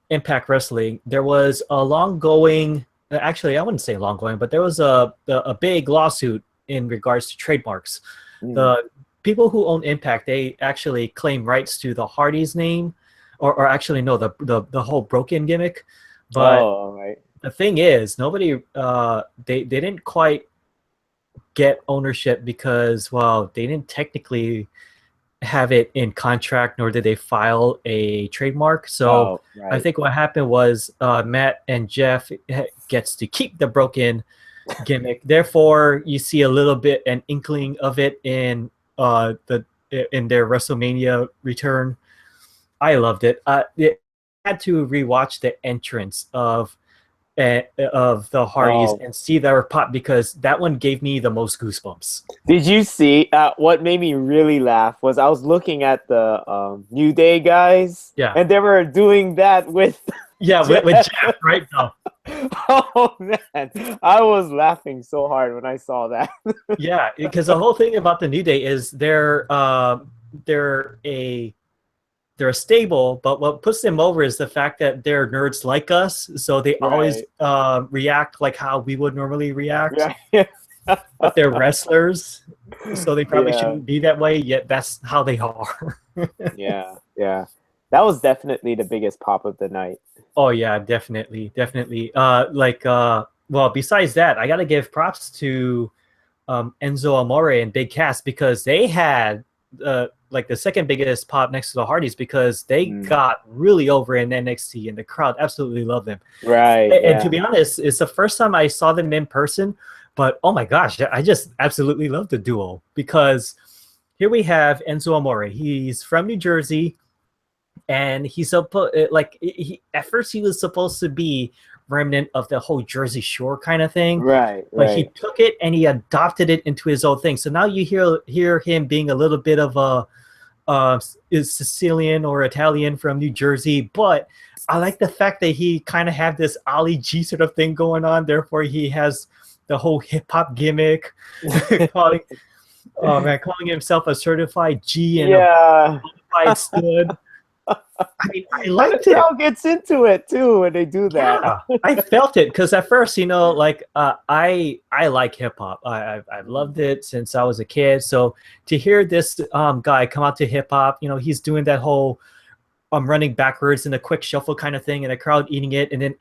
Impact Wrestling, there was a long-going, actually I wouldn't say long-going, but there was a big lawsuit in regards to trademarks. The people who own Impact, they actually claim rights to the Hardys name, or actually no, the whole Broken gimmick. But the thing is, nobody they didn't quite get ownership because, well, they didn't technically have it in contract, nor did they file a trademark. So I think what happened was Matt and Jeff gets to keep the Broken gimmick. Therefore, you see a little bit an inkling of it in their WrestleMania return. I loved it. I had to rewatch the entrance of the Hardys and see their pop, because that one gave me the most goosebumps. Did you see what made me really laugh was I was looking at the New Day guys, and they were doing that with with Jeff, right? No. Oh man, I was laughing so hard when I saw that. Yeah, because the whole thing about the New Day is they're a stable, but what puts them over is the fact that they're nerds like us, so they always react like how we would normally react. But they're wrestlers, so they probably shouldn't be that way, yet that's how they are. Yeah. That was definitely the biggest pop of the night. Oh yeah, definitely. Well, besides that, I gotta give props to Enzo Amore and Big Cass, because they had the second biggest pop next to the Hardys, because they got really over in NXT and the crowd absolutely loved them. Right. And to be honest, it's the first time I saw them in person, but oh my gosh, I just absolutely love the duo, because here we have Enzo Amore. He's from New Jersey, and he's at first he was supposed to be remnant of the whole Jersey Shore kind of thing, but he took it and he adopted it into his own thing. So now you hear him being a little bit of a Sicilian or Italian from New Jersey, but I like the fact that he kind of had this Ali G sort of thing going on. Therefore, he has the whole hip hop gimmick, calling himself a certified G and a certified stud. I mean, I liked it. The crowd gets into it too when they do that. Yeah, I felt it, because at first, I like hip hop. I've loved it since I was a kid. So to hear this guy come out to hip hop, he's doing that whole running backwards in a quick shuffle kind of thing, and the crowd eating it, and then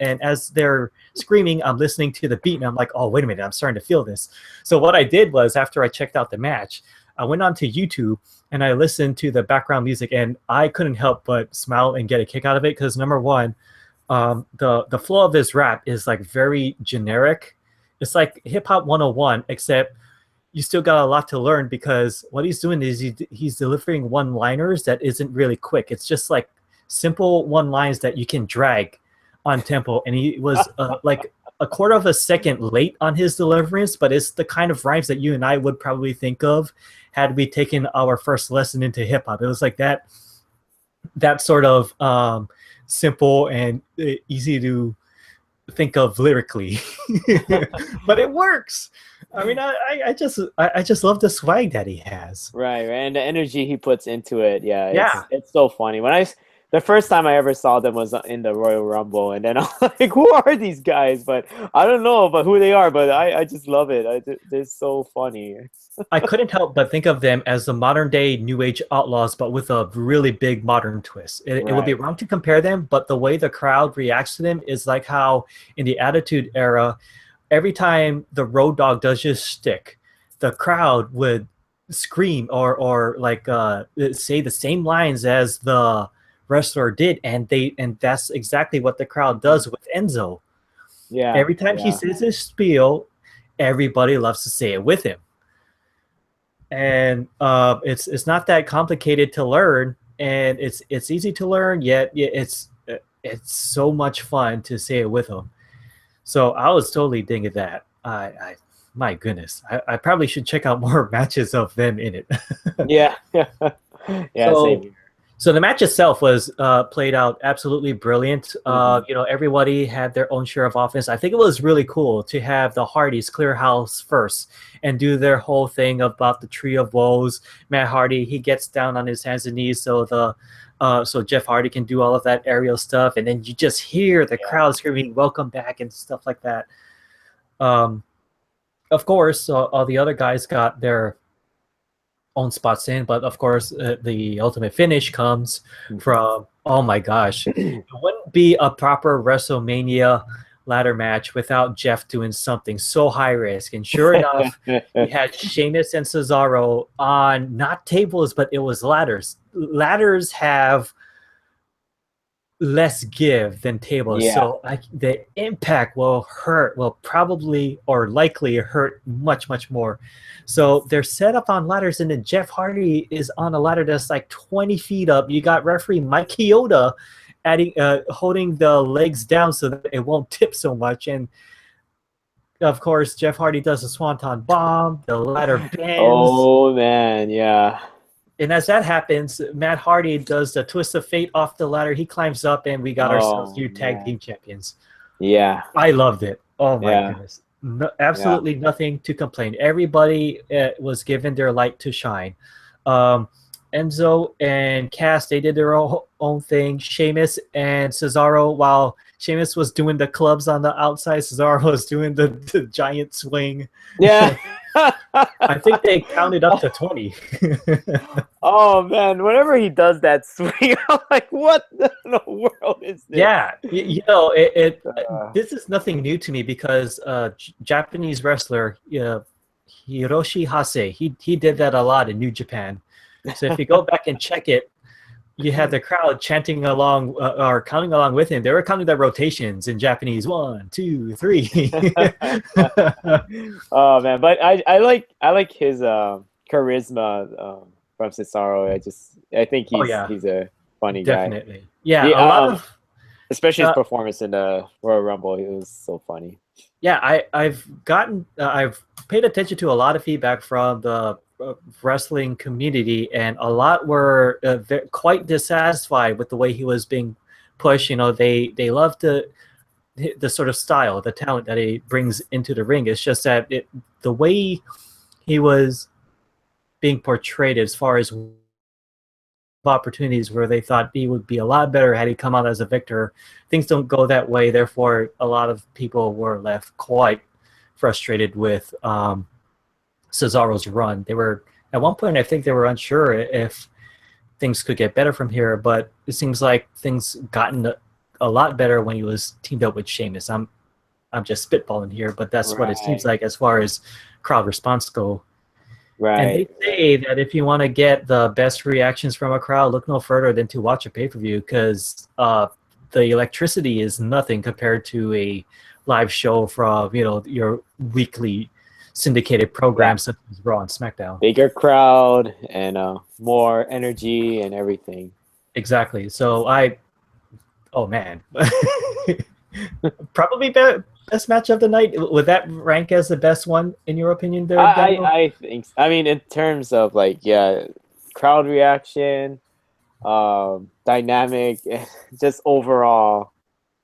and as they're screaming, I'm listening to the beat, and I'm like, oh wait a minute, I'm starting to feel this. So what I did was, after I checked out the match, I went onto YouTube and I listened to the background music, and I couldn't help but smile and get a kick out of it, because number one, the flow of this rap is like very generic. It's like hip hop 101, except you still got a lot to learn, because what he's doing is he's delivering one-liners that isn't really quick. It's just like simple one-liners that you can drag on tempo, and he was like a quarter of a second late on his deliverance, but it's the kind of rhymes that you and I would probably think of had we taken our first lesson into hip hop. It was like that sort of simple and easy to think of lyrically, but it works. I mean, I just love the swag that he has. Right, and the energy he puts into it. It's so funny. The first time I ever saw them was in the Royal Rumble, and then I'm like, who are these guys? But I don't know about who they are, but I just love it. They're so funny. I couldn't help but think of them as the modern day New Age Outlaws, but with a really big modern twist. It would be wrong to compare them, but the way the crowd reacts to them is like how in the Attitude Era, every time the Road Dogg does his shtick, the crowd would scream or like say the same lines as the wrestler did, and that's exactly what the crowd does with Enzo. Yeah. Every time he says his spiel, everybody loves to say it with him. And it's not that complicated to learn, and it's easy to learn, yet it's so much fun to say it with him. So I was totally digging that. My goodness, I probably should check out more matches of them in it. Yeah. Same here. So the match itself was played out absolutely brilliant. Everybody had their own share of offense. I think it was really cool to have the Hardys clear house first and do their whole thing about the Tree of Woes. Matt Hardy, he gets down on his hands and knees so Jeff Hardy can do all of that aerial stuff, and then you just hear the crowd screaming "Welcome back" and stuff like that. Of course, all the other guys got their own spots in, but of course the ultimate finish comes from, oh my gosh, it wouldn't be a proper WrestleMania ladder match without Jeff doing something so high risk. And sure enough, we had Sheamus and Cesaro on not tables, but it was ladders. Ladders have less give than tables, so the impact will probably or likely hurt much more. So they're set up on ladders, and then Jeff Hardy is on a ladder that's like 20 feet up. You got referee Mike Chioda holding the legs down so that it won't tip so much, and of course Jeff Hardy does a swanton bomb. The ladder bends. Oh man, yeah. And as that happens, Matt Hardy does the twist of fate off the ladder. He climbs up, and we got ourselves new tag team champions. Yeah. I loved it. Oh, my goodness. Absolutely nothing to complain. Everybody was given their light to shine. Enzo and Cass, they did their own thing. Sheamus and Cesaro, while Sheamus was doing the clubs on the outside, Cesaro was doing the giant swing. Yeah. I think they counted up to 20. Oh man, whenever he does that swing, I'm like, what in the world is this? Yeah, this is nothing new to me because Japanese wrestler Hiroshi Hase, he did that a lot in New Japan. So if you go back and check it, you had the crowd chanting along or counting along with him. They were counting the rotations in Japanese. 1, 2, 3. Oh man, but I like his charisma from Cesaro. I think he's a funny guy. Definitely. Yeah, a lot of, especially his performance in the Royal Rumble. It was so funny. Yeah, I've paid attention to a lot of feedback from the wrestling community, and a lot were quite dissatisfied with the way he was being pushed. They love the sort of style, the talent that he brings into the ring. It's just that the way he was being portrayed, as far as opportunities where they thought he would be a lot better had he come out as a victor, things don't go that way. Therefore, a lot of people were left quite frustrated with Cesaro's run. They were, at one point, I think they were unsure if things could get better from here, but it seems like things gotten a lot better when he was teamed up with Sheamus. I'm just spitballing here, but that's what it seems like as far as crowd response go. Right. And they say that if you want to get the best reactions from a crowd, look no further than to watch a pay-per-view, because the electricity is nothing compared to a live show from your weekly syndicated programs such as Raw and SmackDown. Bigger crowd and more energy and everything. Exactly. So oh man, probably best match of the night. Would that rank as the best one in your opinion? There, I think. I mean, in terms of crowd reaction, dynamic, just overall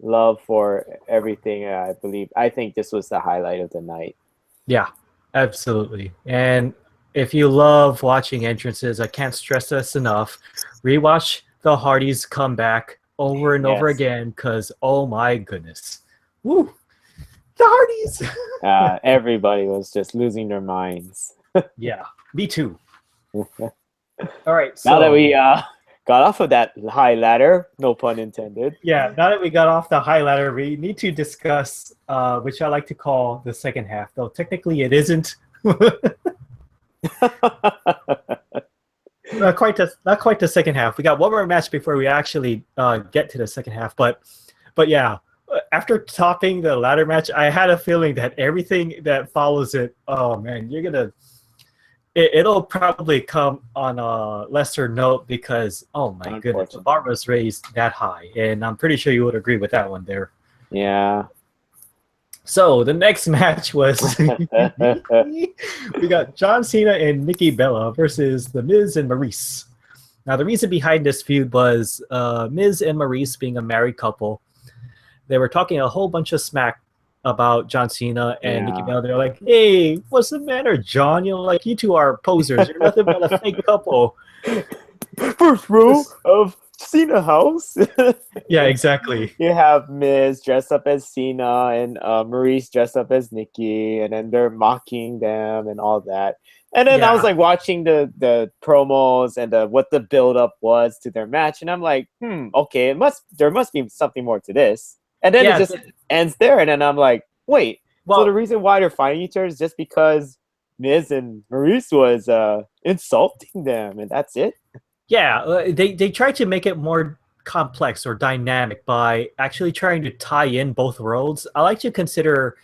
love for everything. I think this was the highlight of the night. Yeah, absolutely. And if you love watching entrances, I can't stress this enough. Rewatch the Hardys comeback over and over again, because oh my goodness, woo, the Hardys! Everybody was just losing their minds. Yeah, me too. All right. So now that we got off of that high ladder, no pun intended. Yeah, now that we got off the high ladder, we need to discuss which I like to call the second half, though technically it isn't. Not quite the second half. We got one more match before we actually get to the second half. But yeah, after topping the ladder match, I had a feeling that everything that follows it, oh man, it'll probably come on a lesser note because, oh my goodness, the bar was raised that high, and I'm pretty sure you would agree with that one there. Yeah. So the next match was we got John Cena and Nikki Bella versus The Miz and Maryse. Now the reason behind this feud was Miz and Maryse being a married couple. They were talking a whole bunch of smack about John Cena and Nikki Bella. They're like, "Hey, what's the matter, John? Like you two are posers. You're nothing but a fake couple." First row of Cena house. Yeah, exactly. You have Miz dressed up as Cena and Maryse dressed up as Nikki, and then they're mocking them and all that. And then I was like watching the promos and what the build up was to their match, and I'm like, okay, there must be something more to this. And then it just ends there, and then I'm like, wait, so the reason why they're fighting each other is just because Miz and Maryse was insulting them, and that's it? Yeah, they tried to make it more complex or dynamic by actually trying to tie in both worlds. I like to consider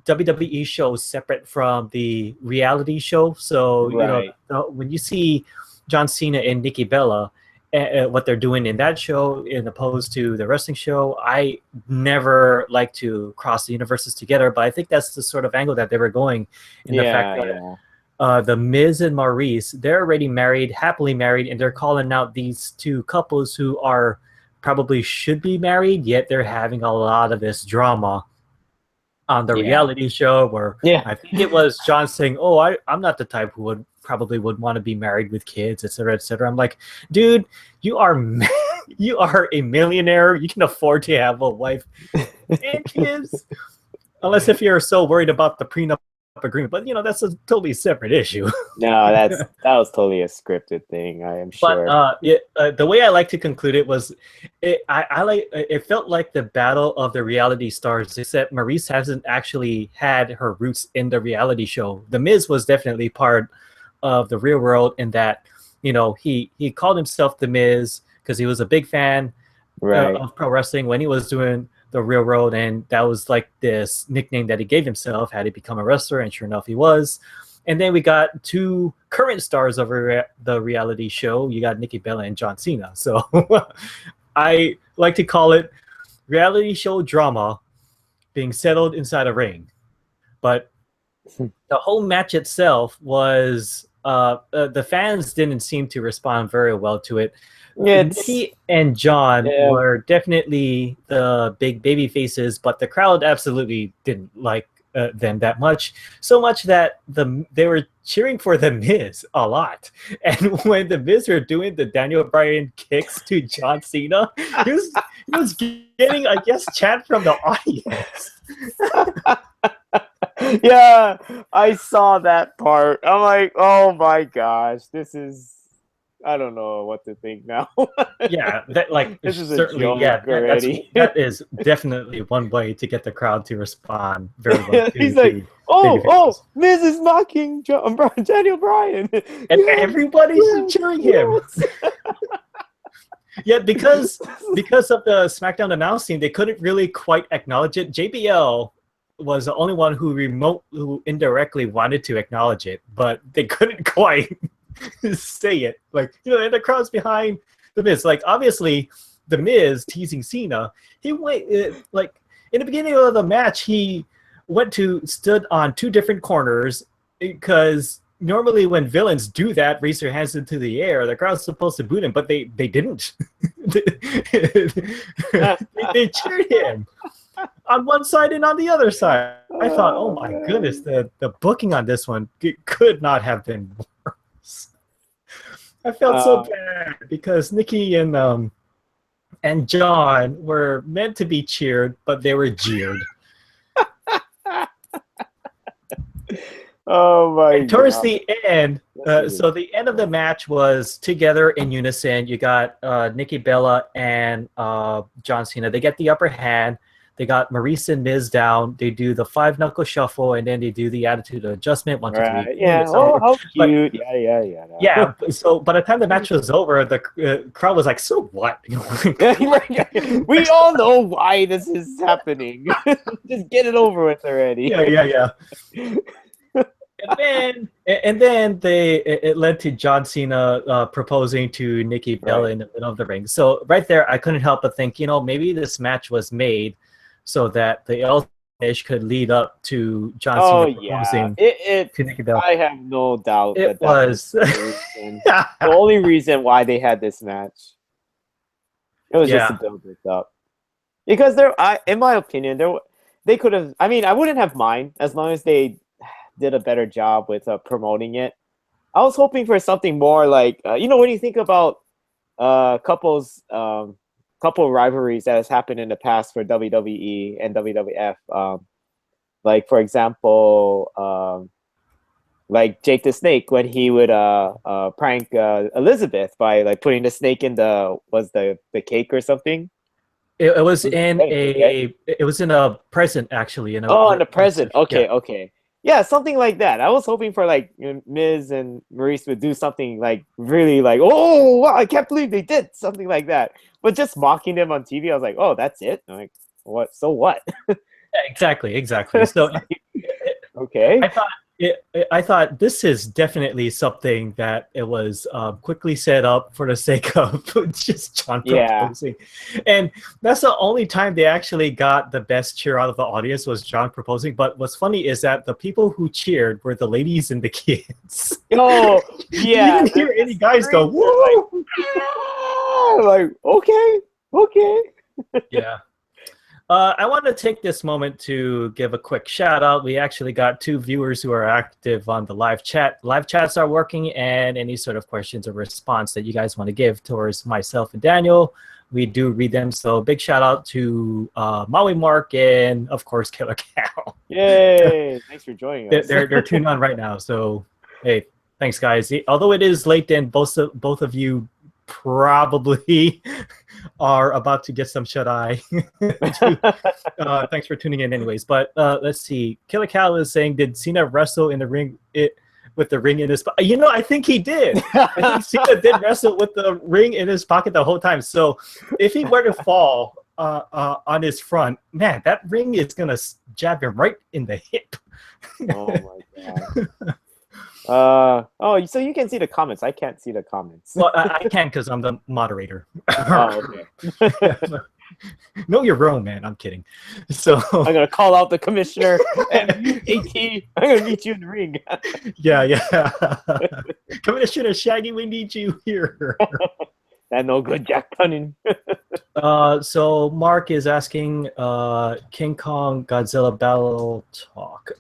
WWE shows separate from the reality show. So, you know, when you see John Cena and Nikki Bella, what they're doing in that show in opposed to the wrestling show, I never like to cross the universes together, but I think that's the sort of angle that they were going in the fact that the Miz and Maryse, they're already married, happily married, and they're calling out these two couples who are probably should be married, yet they're having a lot of this drama on the reality show where I think it was John saying, "Oh, I'm not the type who would want to be married with kids, etc., etc." I'm like, dude, you are a millionaire. You can afford to have a wife and kids, unless if you're so worried about the prenup agreement. But you know, that's a totally separate issue. No, that was totally a scripted thing, I am sure. But the way I like to conclude it was, it felt like the battle of the reality stars, except Maryse hasn't actually had her roots in the reality show. The Miz was definitely part of the real world in that, you know, he called himself The Miz because he was a big fan of pro wrestling when he was doing the real world, and that was like this nickname that he gave himself had he become a wrestler, and sure enough he was. And then we got two current stars of the reality show. You got Nikki Bella and John Cena. So I like to call it reality show drama being settled inside a ring. But the whole match itself was the fans didn't seem to respond very well to it. Nikki and John were definitely the big baby faces, but the crowd absolutely didn't like them that much. So much that they were cheering for The Miz a lot. And when The Miz were doing the Daniel Bryan kicks to John Cena, he was getting, I guess, chant from the audience. Yeah, I saw that part. I'm like, oh my gosh, this is, I don't know what to think now. Yeah, that this is certainly already. that is definitely one way to get the crowd to respond very well. He's like, Miz is mocking Daniel Bryan, and everybody's cheering him. Yeah, because of the SmackDown announce team, they couldn't really quite acknowledge it. JBL was the only one who indirectly wanted to acknowledge it, but they couldn't quite say it. Like, you know, and the crowd's behind The Miz. Like, obviously, The Miz teasing Cena. He went like in the beginning of the match, he stood on two different corners because normally when villains do that, raise their hands into the air, the crowd's supposed to boot him, but they didn't. they cheered him on one side and on the other side. I thought, oh my goodness, the booking on this one could not have been worse. I felt so bad because Nikki and John were meant to be cheered, but they were jeered. Oh my god. Towards the end, so the end of the match was together in unison. You got Nikki Bella and John Cena. They get the upper hand. They got Maryse and Miz down. They do the 5-knuckle shuffle, and then they do the attitude adjustment. 1, 2, 3. Right. Yeah. Oh, how cute. Yeah. Yeah. So by the time the match was over, the crowd was like, "So what?" We all know why this is happening. Just get it over with already. Yeah. And then it led to John Cena proposing to Nikki Bella in the middle of the ring. So right there, I couldn't help but think, maybe this match was made so that the finish could lead up to John Cena proposing to Nikki Bella. I have no doubt it was the only reason why they had this match. It was just to build this up. Because in my opinion, they could have. I mean, I wouldn't have mind as long as they did a better job with promoting it. I was hoping for something more like, when you think about couple rivalries that has happened in the past for WWE and WWF, like for example, like Jake the Snake when he would prank Elizabeth by like putting the snake in the cake or something. It was in a present actually. In the present. Okay. Yeah, something like that. I was hoping for like Miz and Maryse would do something like really like, oh wow, I can't believe they did something like that. But just mocking them on TV, I was like, oh, that's it. I'm like, what? So what? Exactly. So okay. I thought this is definitely something that it was quickly set up for the sake of just John proposing. And that's the only time they actually got the best cheer out of the audience was John proposing. But what's funny is that the people who cheered were the ladies and the kids. Oh, yeah. You didn't hear any guys go, woo! Like, okay. Yeah. I want to take this moment to give a quick shout out. We actually got 2 viewers who are active on the live chat. Live chats are working, and any sort of questions or response that you guys want to give towards myself and Daniel, we do read them. So big shout out to Maui Mark and of course Killer Cow. Yay! Thanks for joining us. They're tuned on right now. So hey, thanks guys. Although it is late, then both of you probably are about to get some shut-eye. Thanks for tuning in anyways. But let's see. Killer Cal is saying, did Cena wrestle in the ring with the ring in his pocket? I think he did. I think Cena did wrestle with the ring in his pocket the whole time. So if he were to fall on his front, man, that ring is going to jab him right in the hip. Oh my God. So you can see the comments. I can't see the comments. Well, I can because I'm the moderator. Oh, okay. No, you're wrong, man. I'm kidding. So I'm gonna call out the commissioner and AT. I'm gonna meet you in the ring. Yeah. Commissioner Shaggy, we need you here. That no good, Jack Cunning. So Mark is asking, King Kong Godzilla battle talk.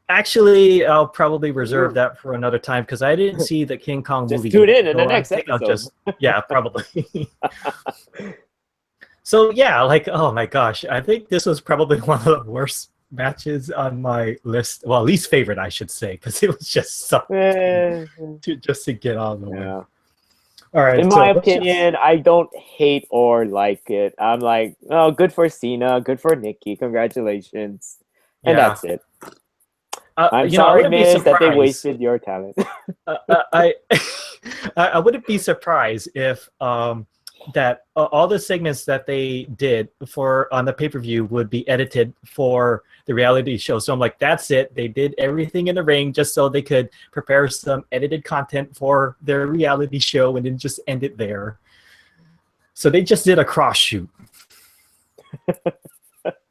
Actually, I'll probably reserve that for another time because I didn't see the King Kong movie. Just tune in the next episode. Probably. So yeah, like, oh my gosh, I think this was probably one of the worst matches on my list. Well, least favorite, I should say, because it was just something to get on the way. All right. In my opinion, I don't hate or like it. I'm like, oh, good for Cena, good for Nikki, congratulations, and that's it. I'm sorry, Miz, that they wasted your talent. I wouldn't be surprised if that all the segments that they did on the pay-per-view would be edited for the reality show. So I'm like, that's it. They did everything in the ring just so they could prepare some edited content for their reality show and then just end it there. So they just did a cross shoot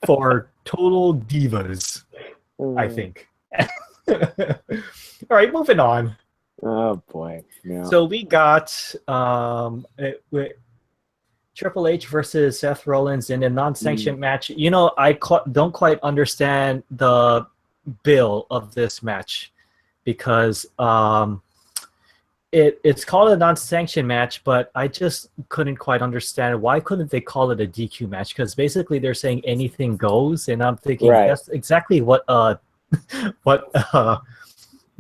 for total divas, I think. All right, moving on. Oh boy. Yeah. So we got Triple H versus Seth Rollins in a non-sanctioned match. I don't quite understand the bill of this match because it's called a non-sanctioned match, but I just couldn't quite understand why couldn't they call it a DQ match? Because basically they're saying anything goes, and I'm thinking that's exactly what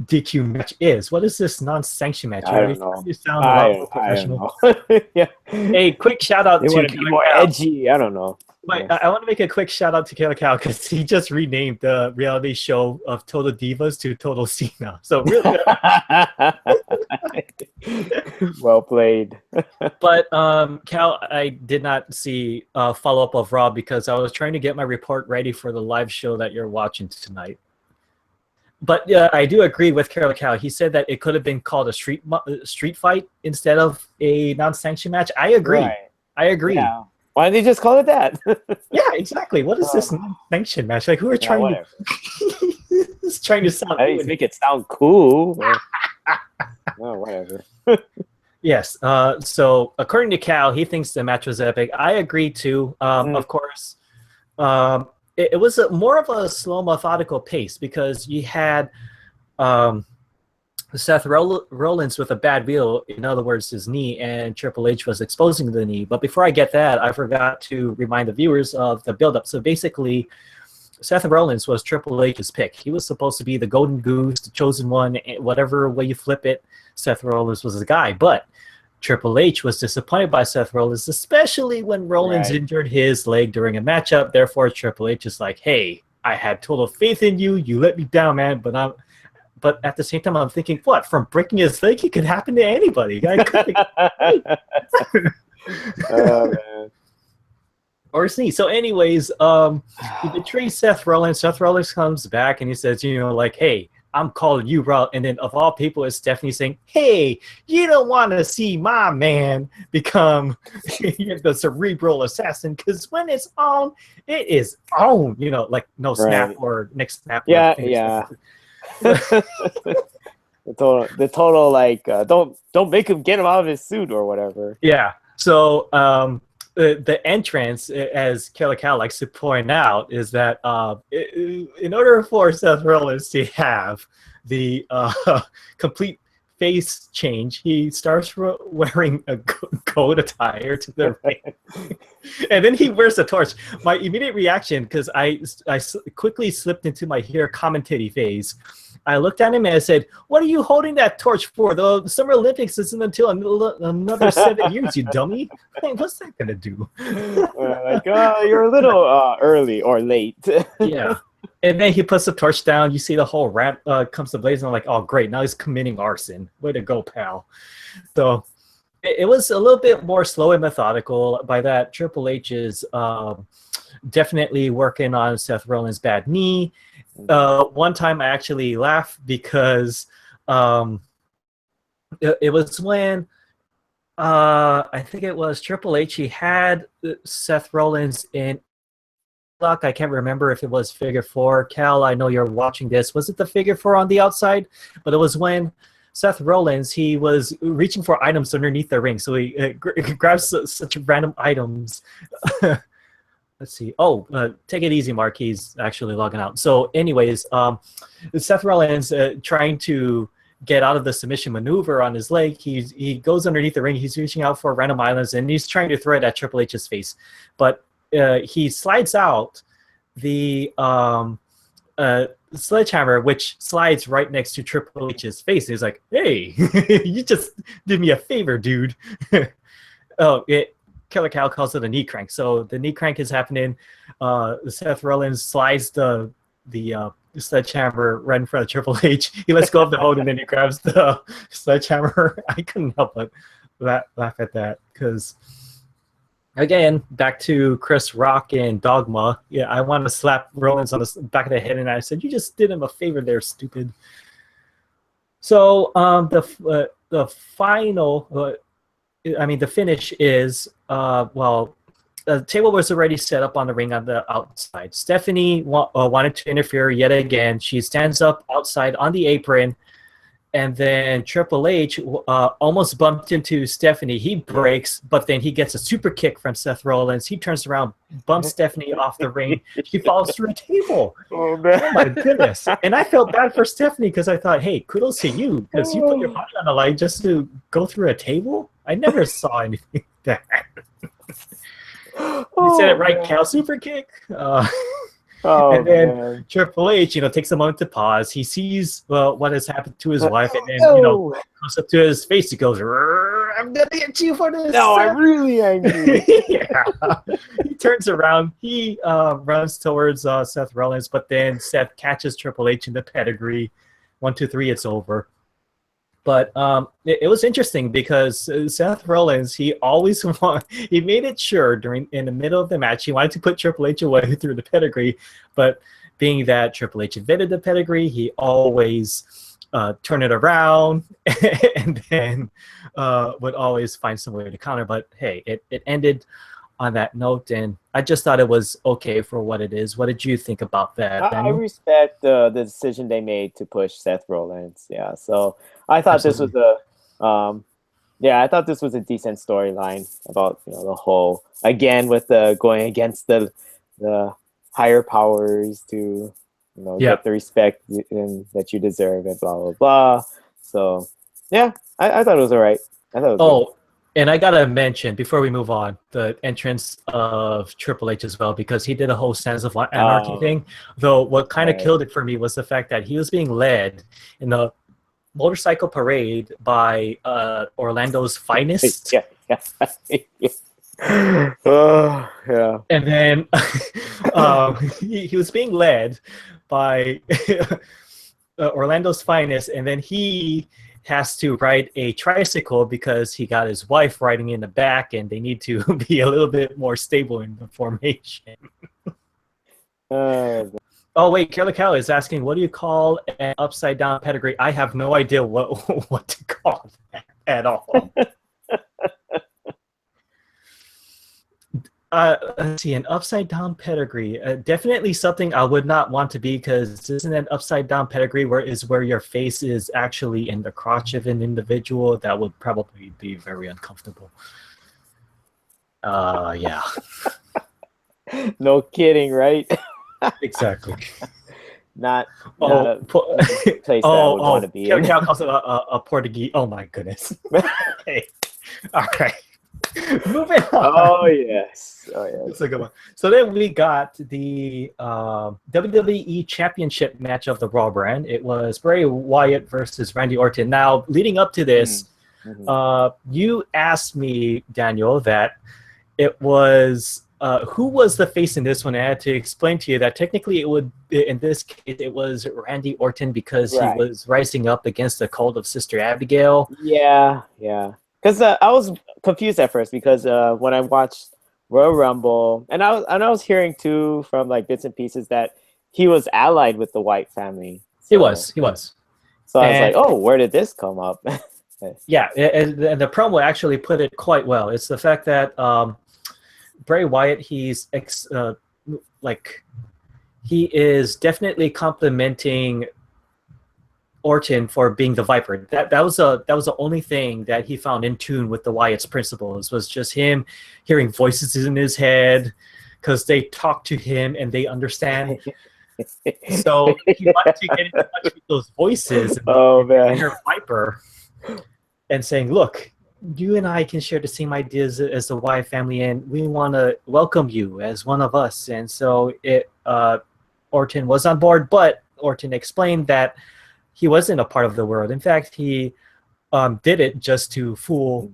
DQ match is. What is this non-sanctioned match? I don't know. You sound a lot more professional. I don't know. Yeah. Hey, quick shout out They to want to be more edgy. I don't know. But I want to make a quick shout out to Killer Cow because he just renamed the reality show of Total Divas to Total Cena. So really, well played. But Cal, I did not see a follow up of Raw because I was trying to get my report ready for the live show that you're watching tonight. But I do agree with Killer Cow. He said that it could have been called a street fight instead of a non-sanctioned match. I agree. Right. I agree. Yeah. Why didn't they just call it that? Yeah, exactly. What is this non-sanctioned match? Like, who are trying to? It's trying to sound. I didn't make it sound cool. Oh, whatever. Yes. So according to Cal, he thinks the match was epic. I agree too. Of course, it was more of a slow, methodical pace because you had Seth Rollins with a bad wheel, in other words, his knee, and Triple H was exposing the knee. But before I get that, I forgot to remind the viewers of the build-up. So basically, Seth Rollins was Triple H's pick. He was supposed to be the golden goose, the chosen one, whatever way you flip it. Seth Rollins was the guy. But Triple H was disappointed by Seth Rollins, especially when Rollins injured his leg during a matchup. Therefore, Triple H is like, hey, I had total faith in you. You let me down, man, But at the same time, I'm thinking, what? From breaking his leg, it could happen to anybody. Oh, man. Or his knee. So anyways, he betrays Seth Rollins. Seth Rollins comes back and he says, like, hey, I'm calling you out. And then of all people, it's Stephanie saying, hey, you don't want to see my man become the cerebral assassin because when it's on, it is on. Like no snap or next snap. Yeah, yeah. the total like don't make him get him out of his suit or whatever. Yeah. So the entrance, as Killer Cow likes to point out, is that in order for Seth Rollins to have the complete face change, he starts wearing a gold attire to the ring. And then he wears a torch. My immediate reaction, because I quickly slipped into my hair commentating phase, I looked at him and I said, what are you holding that torch for? The Summer Olympics isn't until another 7 years, you dummy. Hey, what's that going to do? You're a little early or late. Yeah. And then he puts the torch down. You see the whole rat comes to blaze. And I'm like, oh, great. Now he's committing arson. Way to go, pal. So it was a little bit more slow and methodical. By that, Triple H is definitely working on Seth Rollins' bad knee. One time I actually laughed because it was when I think it was Triple H. He had Seth Rollins in lock. I can't remember if it was figure four. Cal, I know you're watching this. Was it the figure four on the outside? But it was when Seth Rollins, he was reaching for items underneath the ring. So he grabs such random items. Let's see. Oh, take it easy, Mark. He's actually logging out. So anyways, Seth Rollins trying to get out of the submission maneuver on his leg. He goes underneath the ring. He's reaching out for random items, and he's trying to throw it at Triple H's face. But he slides out the sledgehammer, which slides right next to Triple H's face. He's like, hey, you just did me a favor, dude. Killer Cow calls it a knee crank. So the knee crank is happening. Seth Rollins slides the sledgehammer right in front of Triple H. He lets go of the hold and then he grabs the sledgehammer. I couldn't help but laugh at that because, again, back to Chris Rock and Dogma. Yeah, I want to slap Rollins on the back of the head, and I said, "You just did him a favor there, stupid." So the final. The finish is, the table was already set up on the ring on the outside. Stephanie wanted to interfere yet again. She stands up outside on the apron, and then Triple H almost bumped into Stephanie. He breaks, but then he gets a super kick from Seth Rollins. He turns around, bumps Stephanie off the ring. She falls through a table. Oh, man. Oh, my goodness. And I felt bad for Stephanie because I thought, hey, kudos to you because you put your body on the line just to go through a table? I never saw anything like that. You said it right, Cal. Super kick. Oh, and then man. Triple H, takes a moment to pause. He sees what has happened to his wife, and then No. goes up to his face. He goes, "I'm gonna get you for this." No, I'm really angry. Yeah. He turns around. He runs towards Seth Rollins, but then Seth catches Triple H in the pedigree. 1, 2, 3, it's over. But it was interesting because Seth Rollins, he always he made it sure in the middle of the match, he wanted to put Triple H away through the pedigree, but being that Triple H invented the pedigree, he always turn it around and then would always find some way to counter. But hey, it ended on that note, and I just thought it was okay for what it is. What did you think about that, Daniel? I respect the decision they made to push Seth Rollins. Yeah, so I thought Absolutely. This was I thought this was a decent storyline about the whole, again, with the going against the higher powers to get the respect that you deserve and blah blah blah. So yeah, I thought it was alright. I thought it was good. And I gotta mention before we move on the entrance of Triple H as well, because he did a whole Sons of Anarchy thing. Though what kind of killed it for me was the fact that he was being led in the motorcycle parade by Orlando's finest. Yeah. Oh, yeah. And then he was being led by Orlando's finest, and then he has to ride a tricycle because he got his wife riding in the back, and they need to be a little bit more stable in the formation. Oh wait, Carla Cal is asking, what do you call an upside down pedigree? I have no idea what to call that at all. Let's see, an upside down pedigree. Definitely something I would not want to be, because isn't an upside down pedigree where your face is actually in the crotch of an individual? That would probably be very uncomfortable. Yeah. No kidding, right? Exactly. Not a place that I would want to be in. Cal calls it a Portuguese. Oh my goodness. Okay. All right. Moving on. Oh yes. It's a good one. So then we got the WWE Championship match of the Raw brand. It was Bray Wyatt versus Randy Orton. Now, leading up to this, you asked me, Daniel, that it was who was the face in this one. I had to explain to you that technically it would, in this case, it was Randy Orton, because he was rising up against the cult of Sister Abigail. Yeah. Because I was confused at first, because when I watched Royal Rumble, and I was hearing too from like bits and pieces that he was allied with the White family. So, he was. So I was like, oh, where did this come up? Yeah, and the promo actually put it quite well. It's the fact that Bray Wyatt, he is definitely complimenting Orton for being the Viper. That was the only thing that he found in tune with the Wyatt's principles, was just him hearing voices in his head, because they talk to him and they understand. So he wanted to get in touch with those voices and inner Viper, and saying, look, you and I can share the same ideas as the Wyatt family, and we want to welcome you as one of us. And so Orton was on board, but Orton explained that he wasn't a part of the world. In fact, he did it just to fool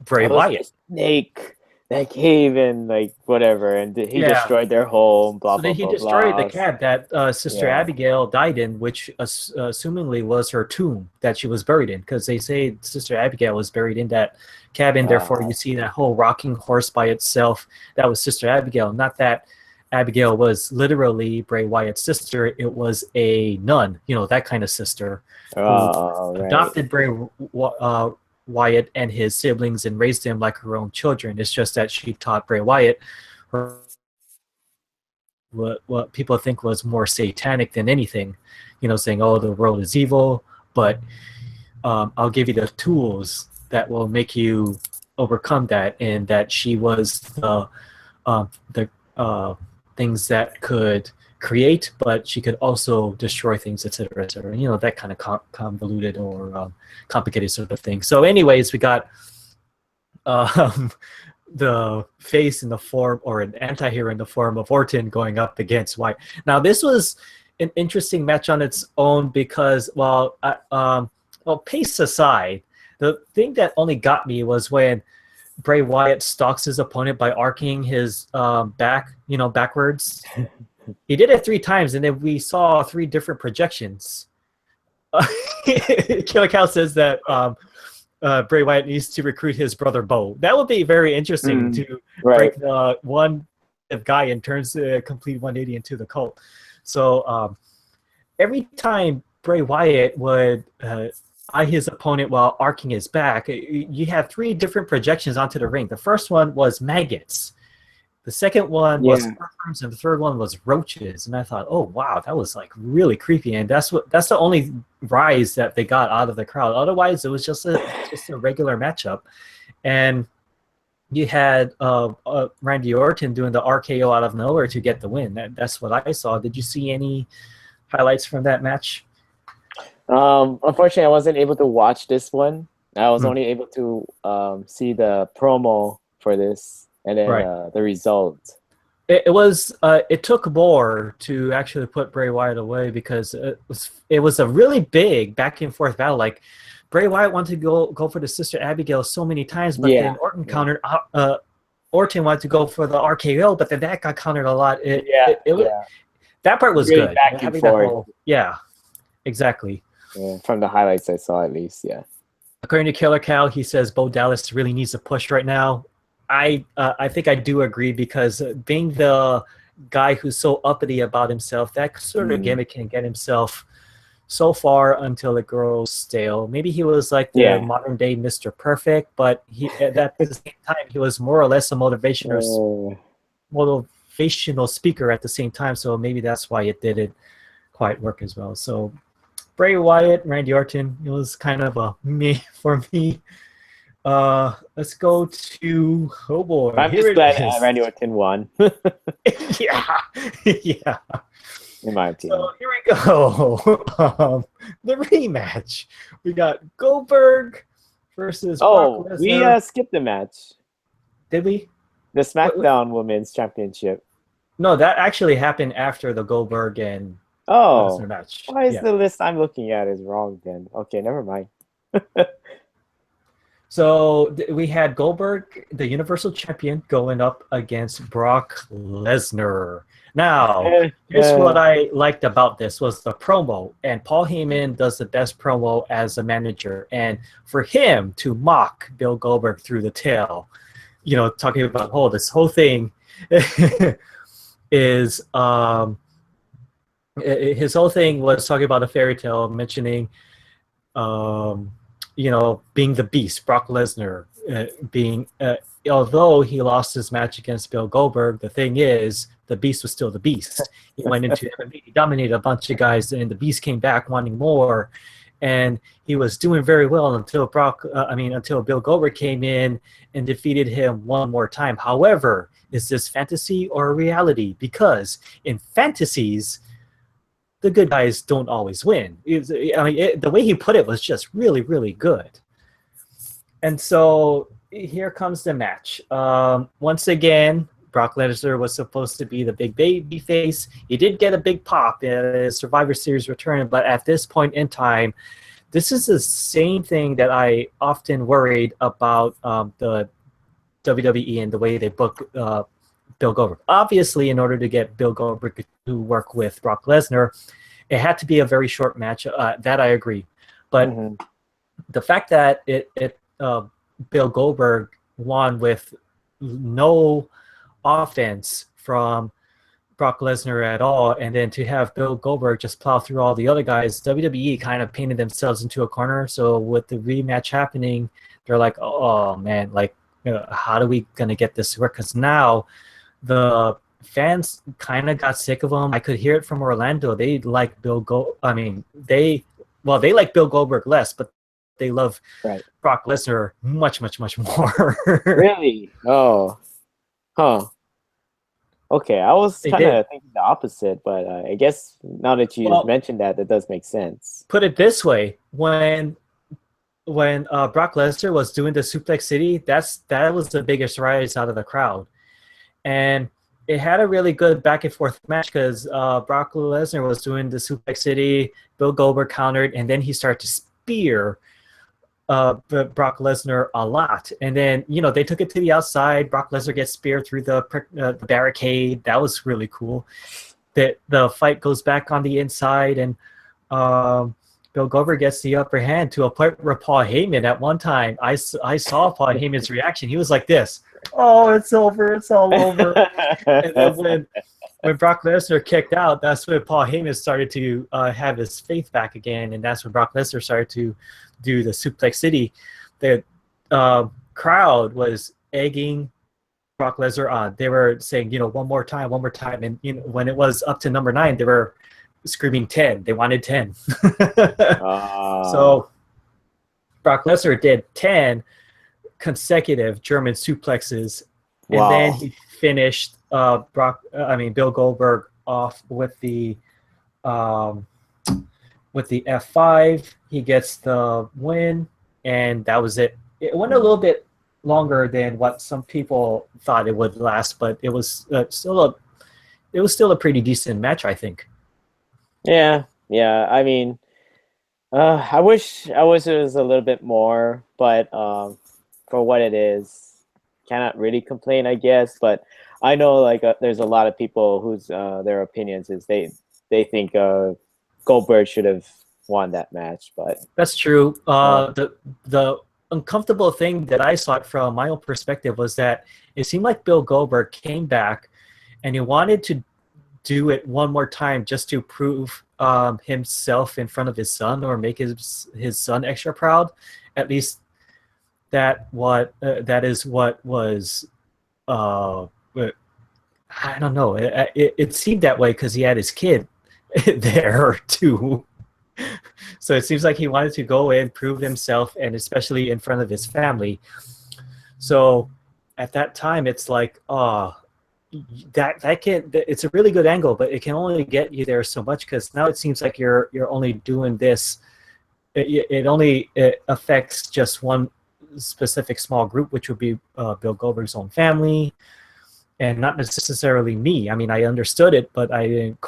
Bray Wyatt. Snake that cave and like whatever, and he destroyed their home. Blah so blah. Then he blah, destroyed blah. the cab that Sister Abigail died in, which assumingly was her tomb that she was buried in, because they say Sister Abigail was buried in that cabin. Therefore, you see that whole rocking horse by itself. That was Sister Abigail, not that Abigail was literally Bray Wyatt's sister. It was a nun, that kind of sister, who adopted Bray Wyatt and his siblings and raised them like her own children. It's just that she taught Bray Wyatt what people think was more satanic than anything, saying, oh, the world is evil, but I'll give you the tools that will make you overcome that, and that she was the things that could create, but she could also destroy things, etc., etc. That kind of convoluted or complicated sort of thing. So anyways, we got the face in the form, or an anti-hero in the form of Orton going up against Wyatt. Now, this was an interesting match on its own because, well, pace aside, the thing that only got me was when Bray Wyatt stalks his opponent by arcing his backwards. He did it 3 times, and then we saw 3 different projections. Killer Cow says that Bray Wyatt needs to recruit his brother Bo. That would be very interesting to break the one guy and turns a complete 180 into the cult. So every time Bray Wyatt would eye his opponent while arcing his back, you have 3 different projections onto the ring. The first one was maggots. The second one was worms, and the third one was roaches. And I thought, oh wow, that was like really creepy. And that's the only rise that they got out of the crowd. Otherwise, it was just a regular matchup. And you had Randy Orton doing the RKO out of nowhere to get the win. That's what I saw. Did you see any highlights from that match? Unfortunately, I wasn't able to watch this one. I was only able to see the promo for this. And then the result. It took more to actually put Bray Wyatt away because it was a really big back and forth battle. Like Bray Wyatt wanted to go for the Sister Abigail so many times, but then Orton countered. Orton wanted to go for the RKO, but then that got countered a lot. That part was really good. Back and forth. Exactly. Yeah, from the highlights I saw, at least. Yeah. According to Killer Cow, he says Bo Dallas really needs a push right now. I think I do agree because being the guy who's so uppity about himself, that sort of gimmick can get himself so far until it grows stale. Maybe he was like the modern day Mr. Perfect, but at the same time he was more or less a motivational speaker at the same time. So maybe that's why it didn't quite work as well. So Bray Wyatt, Randy Orton, it was kind of a meh for me. Let's go to I'm just glad Randy Orton won. yeah. In my opinion. So here we go. The rematch. We got Goldberg versus Brock Lesnar. We skipped the match. Did we? The Smackdown Women's Championship. No, that actually happened after the Goldberg and Lesnar match. Why is the list I'm looking at is wrong then? Okay, never mind. So we had Goldberg, the Universal Champion, going up against Brock Lesnar. Now, here's what I liked about this was the promo. And Paul Heyman does the best promo as a manager. And for him to mock Bill Goldberg through the tail, talking about, this whole thing is his whole thing was talking about a fairy tale, mentioning being the beast, Brock Lesnar, although he lost his match against Bill Goldberg, the thing is, the beast was still the beast. He went into MMA, he dominated a bunch of guys, and the beast came back wanting more, and he was doing very well until Bill Goldberg came in and defeated him one more time. However, is this fantasy or reality? Because in fantasies, the good guys don't always win. The way he put it was just really, really good. And so here comes the match. Once again, Brock Lesnar was supposed to be the big baby face. He did get a big pop in his Survivor Series return, but at this point in time, this is the same thing that I often worried about the WWE and the way they book Bill Goldberg. Obviously, in order to get Bill Goldberg to work with Brock Lesnar, it had to be a very short match. That I agree. But the fact that Bill Goldberg won with no offense from Brock Lesnar at all, and then to have Bill Goldberg just plow through all the other guys, WWE kind of painted themselves into a corner. So with the rematch happening, they're like, oh man, how are we going to get this to work? Because now the fans kind of got sick of him. I could hear it from Orlando. They like they like Bill Goldberg less, but they love Brock Lesnar much, much, much more. Really? Oh. Huh. Okay, I was kind of thinking the opposite, but I guess now that you mentioned that does make sense. Put it this way, when when Brock Lesnar was doing the Suplex City, that was the biggest rise out of the crowd, and it had a really good back and forth match because Brock Lesnar was doing the Suplex City, Bill Goldberg countered, and then he started to spear Brock Lesnar a lot, and then they took it to the outside. Brock Lesnar gets speared through the barricade. That was really cool. The fight goes back on the inside, and Bill Goldberg gets the upper hand to a point where Paul Heyman at one time, I saw Paul Heyman's reaction. He was like this, "Oh, it's over. It's all over." And then when Brock Lesnar kicked out, that's when Paul Heyman started to have his faith back again, and that's when Brock Lesnar started to do the Suplex City. The crowd was egging Brock Lesnar on. They were saying, one more time, and when it was up to number 9, they were screaming 10. They wanted 10. So Brock Lesnar did 10 consecutive German suplexes, and then he finished Bill Goldberg off with the F5. He gets the win, and that was it. It went a little bit longer than what some people thought it would last, but it was still a pretty decent match, I think. Yeah. I mean, I wish it was a little bit more, but for what it is, cannot really complain, I guess. But I know there's a lot of people whose their opinions is they think Goldberg should have won that match, but that's true. The uncomfortable thing that I saw from my own perspective was that it seemed like Bill Goldberg came back and he wanted to do it one more time just to prove himself in front of his son, or make his son extra proud. At least that is what was I don't know. It seemed that way because he had his kid there too. So it seems like he wanted to go in, prove himself, and especially in front of his family. So at that time, it's like, it's a really good angle, but it can only get you there so much, because now it seems like you're only doing this. It only affects just one specific small group, which would be Bill Goldberg's own family, and not necessarily me. I mean, I understood it, but I didn't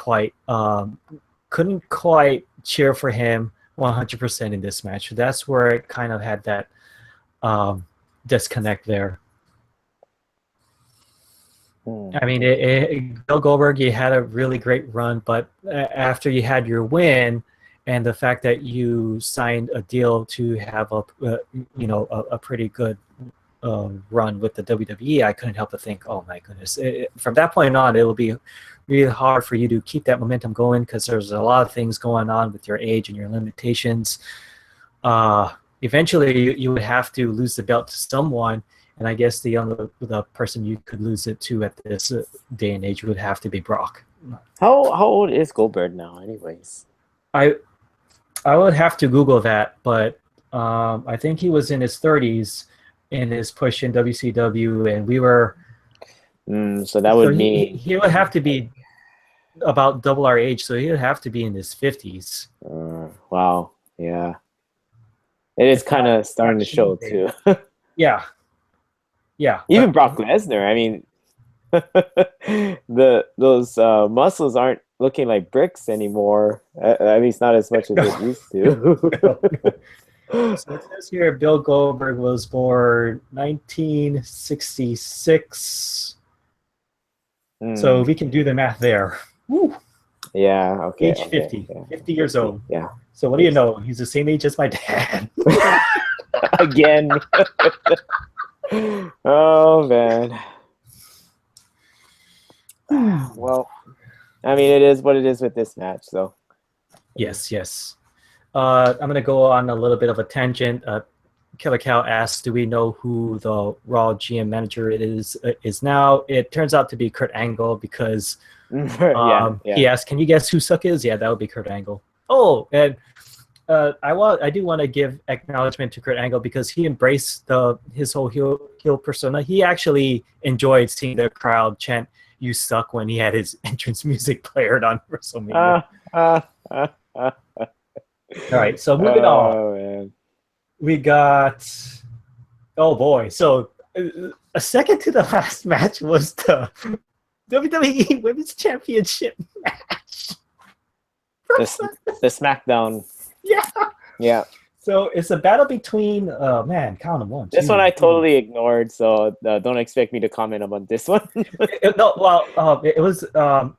couldn't quite cheer for him 100% in this match. That's where it kind of had that disconnect there. I mean, Bill Goldberg, you had a really great run, but after you had your win, and the fact that you signed a deal to have a pretty good run with the WWE, I couldn't help but think, oh my goodness. From that point on, it will be really hard for you to keep that momentum going, because there's a lot of things going on with your age and your limitations. Eventually, you would have to lose the belt to someone, and I guess the person you could lose it to at this day and age would have to be Brock. How old is Goldberg now, anyways? I would have to Google that, but I think he was in his 30s in his push in WCW, and we were. So that would mean he would have to be about double our age, so he would have to be in his 50s. Wow, yeah. It is kind of starting to show too. Yeah. Even Brock Lesnar. I mean, those muscles aren't looking like bricks anymore. At least not as much as it used to. So it says here Bill Goldberg was born 1966. So we can do the math there. Woo. Yeah, okay. Age 50. Yeah. 50 years old. Yeah. So what do you know? He's the same age as my dad. Again. Oh, man. Well, I mean, it is what it is with this match, so. Yes. I'm going to go on a little bit of a tangent. Killer Cow asks, do we know who the Raw GM manager is now? It turns out to be Kurt Angle, because he asked, can you guess who Suck is? Yeah, that would be Kurt Angle. Oh, and I do want to give acknowledgement to Kurt Angle, because he embraced his whole heel persona. He actually enjoyed seeing the crowd chant "You suck" when he had his entrance music played on WrestleMania. All right, so moving on. Man. we got, oh boy. So a second to the last match was the WWE Women's Championship match. The Smackdown. Yeah. Yeah. So it's a battle between, man, count them one. This one I totally ignored, so don't expect me to comment about this one. No, well, it was go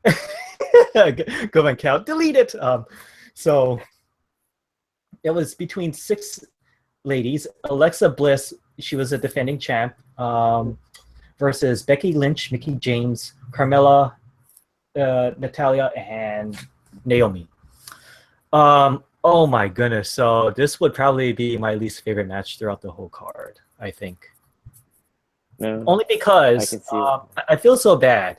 and count, delete it. So it was between 6 ladies. Alexa Bliss, she was a defending champ, versus Becky Lynch, Mickie James, Carmella, Natalia, and Naomi. Oh my goodness! So this would probably be my least favorite match throughout the whole card, I think. No, only because I feel so bad.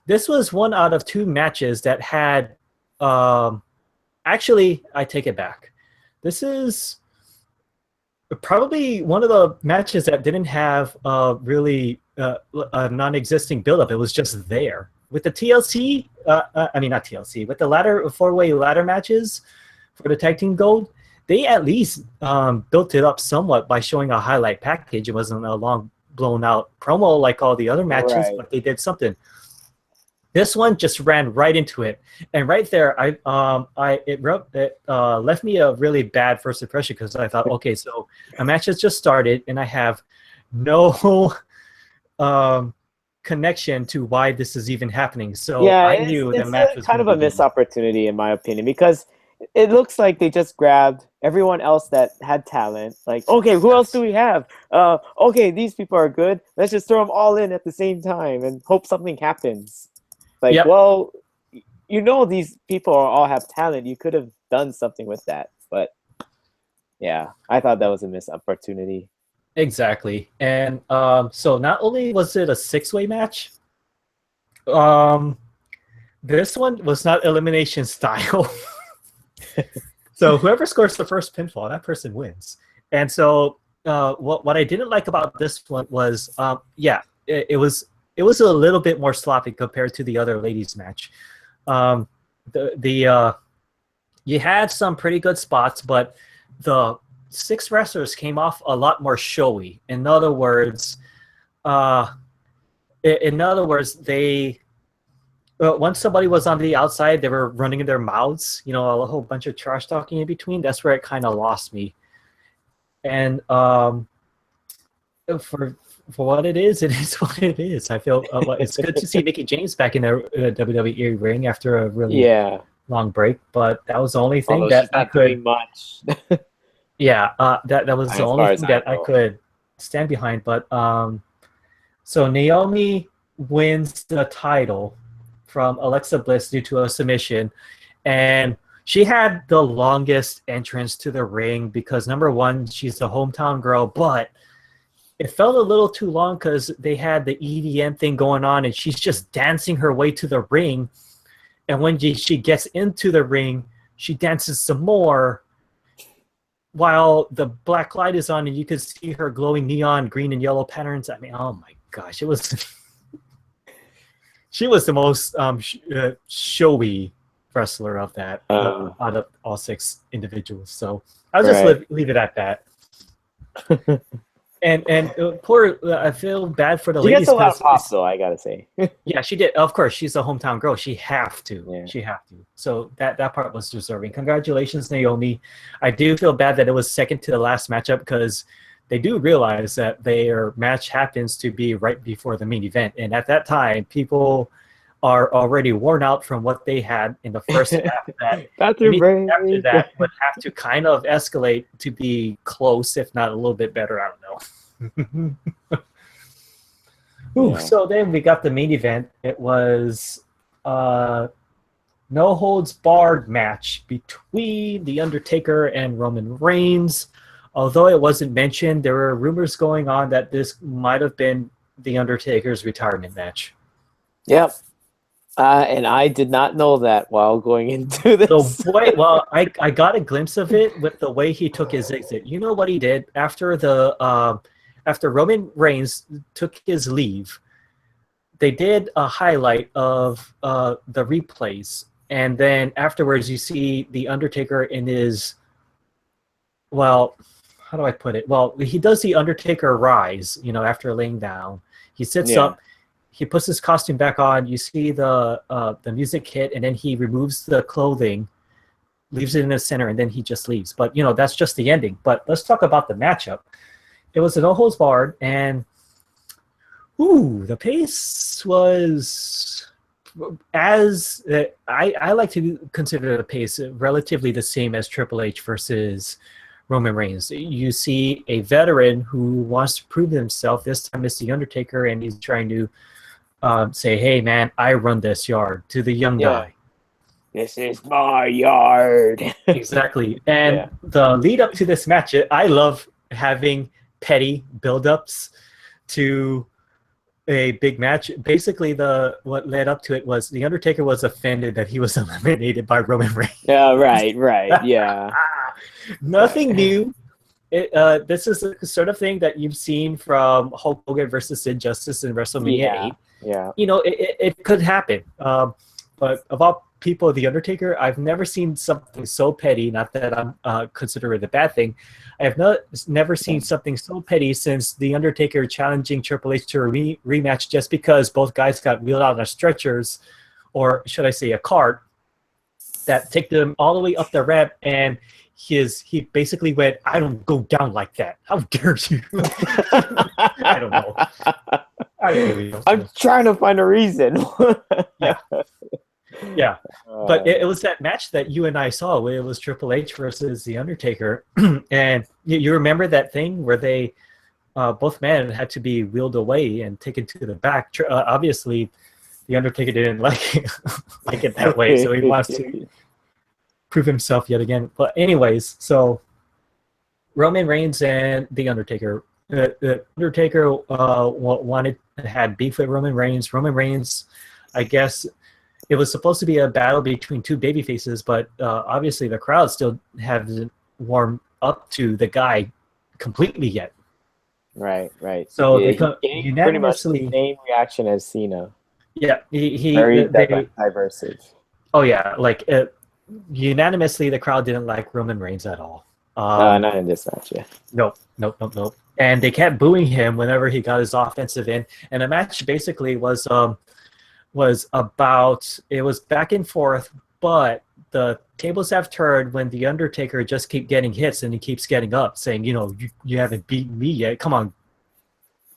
This was one out of 2 matches that had. Actually, I take it back. This is probably one of the matches that didn't have really a non-existing build-up. It was just there with the TLC. I mean, not TLC. With the 4-way ladder matches for the tag team gold, they at least built it up somewhat by showing a highlight package. It wasn't a long blown out promo like all the other matches, right, but they did something. This one just ran right into it, and right there, it left me a really bad first impression because I thought, okay, so a match has just started, and I have no connection to why this is even happening. So yeah, I knew the match was kind of a missed opportunity, in my opinion, because it looks like they just grabbed everyone else that had talent. Like, okay, who else do we have? Okay, these people are good. Let's just throw them all in at the same time and hope something happens. Like, yep. Well, you know, these people all have talent. You could have done something with that. But yeah, I thought that was a missed opportunity. Exactly. And so not only was it a 6-way match, this one was not elimination style. So whoever scores the first pinfall, that person wins. And so what I didn't like about this one was, it was a little bit more sloppy compared to the other ladies match. You had some pretty good spots, but the 6 wrestlers came off a lot more showy. In other words, they once somebody was on the outside, they were running in their mouths, you know, a whole bunch of trash talking in between. That's where it kind of lost me. And for what it is what it is. I feel it's good to see Mickie James back in the WWE ring after a really long break, but that was the only thing that I could. Much. That was the only thing that I could stand behind. But so Naomi wins the title from Alexa Bliss due to a submission, and she had the longest entrance to the ring because, number one, she's the hometown girl, but it felt a little too long because they had the EDM thing going on, and she's just dancing her way to the ring. And when she gets into the ring, she dances some more while the black light is on, and you could see her glowing neon green and yellow patterns. I mean, oh my gosh, it was... She was the most showy wrestler of that out of all 6 individuals. So I'll just leave it at that. and poor, I feel bad for the ladies. She gets a lot of pop, though, I gotta say. Yeah, she did. Of course, she's a hometown girl. She have to. Yeah. She have to. So that part was deserving. Congratulations, Naomi. I do feel bad that it was second to the last matchup because they do realize that their match happens to be right before the main event. And at that time, people are already worn out from what they had in the first half. After that would have to kind of escalate to be close, if not a little bit better. I don't know. So then we got the main event. It was no holds barred match between The Undertaker and Roman Reigns. Although it wasn't mentioned, there were rumors going on that this might have been The Undertaker's retirement match. Yep. And I did not know that while going into this. I got a glimpse of it with the way he took his exit. You know what he did? After Roman Reigns took his leave, they did a highlight of the replays. And then afterwards, you see The Undertaker in his... Well, how do I put it? Well, he does the Undertaker rise, after laying down. He sits up, he puts his costume back on. You see the music hit, and then he removes the clothing, leaves it in the center, and then he just leaves. But that's just the ending. But let's talk about the matchup. It was an no holds barred, and the pace was as I like to consider the pace relatively the same as Triple H versus Roman Reigns. You see a veteran who wants to prove himself. This time it's the Undertaker, and he's trying to say, "Hey, man, I run this yard," to the young guy. This is my yard. Exactly. And the lead up to this match, I love having petty build-ups to a big match. Basically, what led up to it was the Undertaker was offended that he was eliminated by Roman Reigns. Yeah, right, yeah. Nothing new. This is the sort of thing that you've seen from Hulk Hogan versus Sid Justice in WrestleMania 8. Yeah. It could happen. But of all people, the Undertaker, I've never seen something so petty. Not that I'm consider it a bad thing. I have never seen something so petty since the Undertaker challenging Triple H to a rematch just because both guys got wheeled out on stretchers, or should I say a cart, that take them all the way up the ramp, and he basically went, "I don't go down like that. How dare you?" I don't know. I don't really know. I'm trying to find a reason. Yeah. But it was that match that you and I saw where it was Triple H versus The Undertaker. And you remember that thing where they, both men had to be wheeled away and taken to the back. Obviously, The Undertaker didn't like it that way, so he wants to prove himself yet again. But anyways, so Roman Reigns and The Undertaker. The Undertaker had beef with Roman Reigns. Roman Reigns, I guess, it was supposed to be a battle between two baby faces, but obviously the crowd still hasn't warmed up to the guy completely yet. Right. So he unanimously, pretty much the same reaction as Cena. Yeah, very diversive. Oh yeah, unanimously the crowd didn't like Roman Reigns at all. Not in this match, yeah. Nope. And they kept booing him whenever he got his offensive in. And the match basically was back and forth, but the tables have turned when the Undertaker just keep getting hits and he keeps getting up, saying, you haven't beaten me yet. Come on,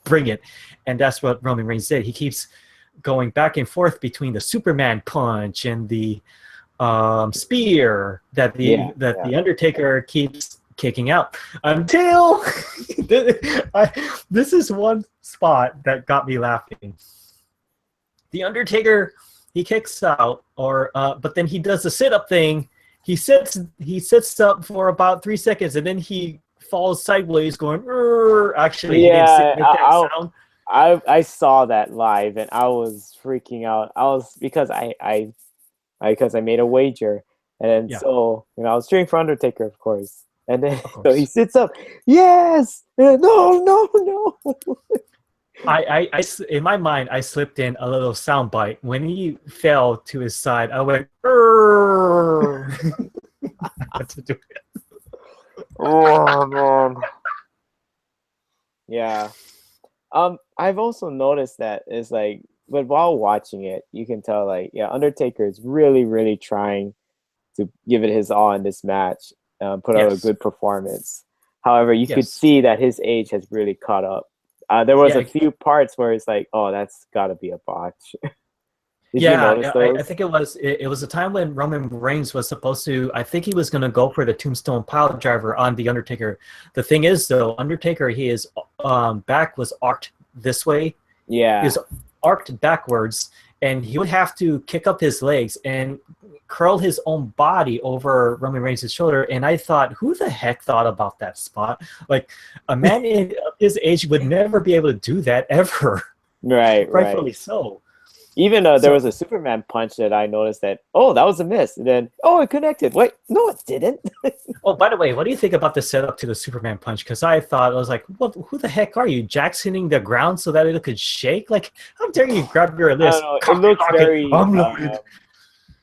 bring it. And that's what Roman Reigns did. He keeps going back and forth between the Superman punch and the spear that the Undertaker keeps kicking out until this is one spot that got me laughing. The Undertaker, he kicks out, but then he does the sit-up thing. He sits up for about 3 seconds, and then he falls sideways, going. Actually, he didn't make that sound. I saw that live, and I was freaking out. Because I made a wager, and then so I was cheering for Undertaker, of course. And then so he sits up. Yes, no. I in my mind I slipped in a little sound bite when he fell to his side. I went. To do it. Oh man. Yeah. I've also noticed that it's but while watching it, you can tell Undertaker is really, really trying to give it his all in this match, put out a good performance. However, you could see that his age has really caught up. There was a few parts where it's that's got to be a botch. Did you notice those? I think it was a time when Roman Reigns was supposed to. I think he was going to go for the Tombstone Pile Driver on the Undertaker. The thing is, though, Undertaker, his back was arced this way. Yeah, he was arced backwards, and he would have to kick up his legs and curl his own body over Roman Reigns' shoulder. And I thought, who the heck thought about that spot? A man in his age would never be able to do that ever. Right. Rightfully so. Even there was a Superman punch that I noticed that, that was a miss. And then, it connected. Wait, no, it didn't. Oh, by the way, what do you think about the setup to the Superman punch? Because I thought, I was like, who the heck are you? Jack's hitting the ground so that it could shake? How dare you grab your list? It looks very...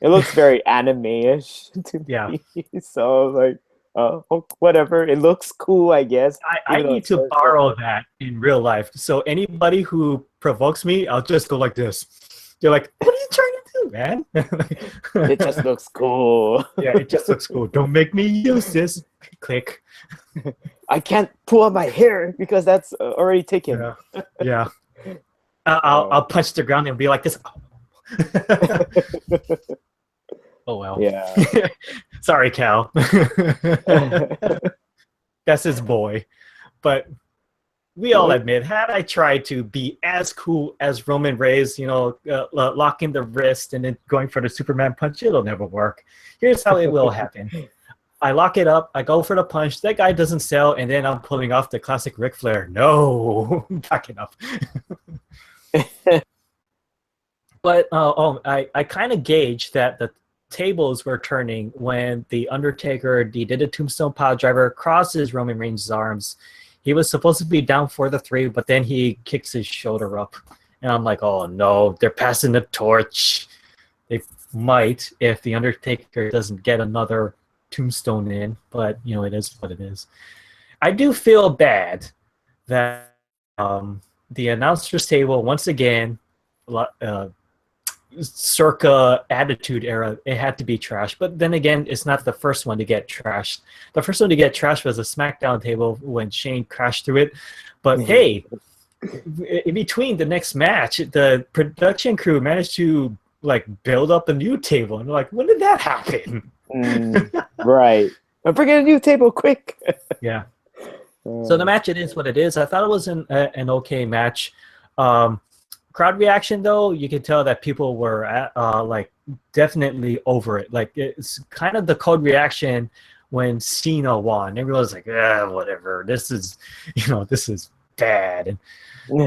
it looks very anime-ish to me. So, whatever. It looks cool, I guess. I need to borrow that in real life. So anybody who provokes me, I'll just go like this. They're like, what are you trying to do, man? It just looks cool. Yeah, it just looks cool. Don't make me use this. Click. I can't pull out my hair because that's already taken. Yeah. I'll punch the ground and be like this. Oh well. Yeah. Sorry, Cal. That's his boy. But we all admit, had I tried to be as cool as Roman Reigns, locking the wrist and then going for the Superman punch, it'll never work. Here's how it will happen. I lock it up, I go for the punch, that guy doesn't sell, and then I'm pulling off the classic Ric Flair. No, backing up. But I kind of gauged that the tables were turning when the Undertaker, he did a tombstone pile driver, crosses Roman Reigns' arms. He was supposed to be down for the 3, but then he kicks his shoulder up. And I'm like, oh no, they're passing the torch. They might if the Undertaker doesn't get another tombstone in, but it is what it is. I do feel bad that the announcer's table, once again, circa Attitude Era, it had to be trashed. But then again, it's not the first one to get trashed. The first one to get trashed was a SmackDown table when Shane crashed through it. But hey, in between the next match, the production crew managed to build up a new table. And they're like, when did that happen? Right. I'm bringing a new table quick. Yeah. So the match, it is what it is. I thought it was an okay match. Crowd reaction, though, you could tell that people were definitely over it. It's kind of the cold reaction when Cena won. Everyone's like, whatever. This is bad and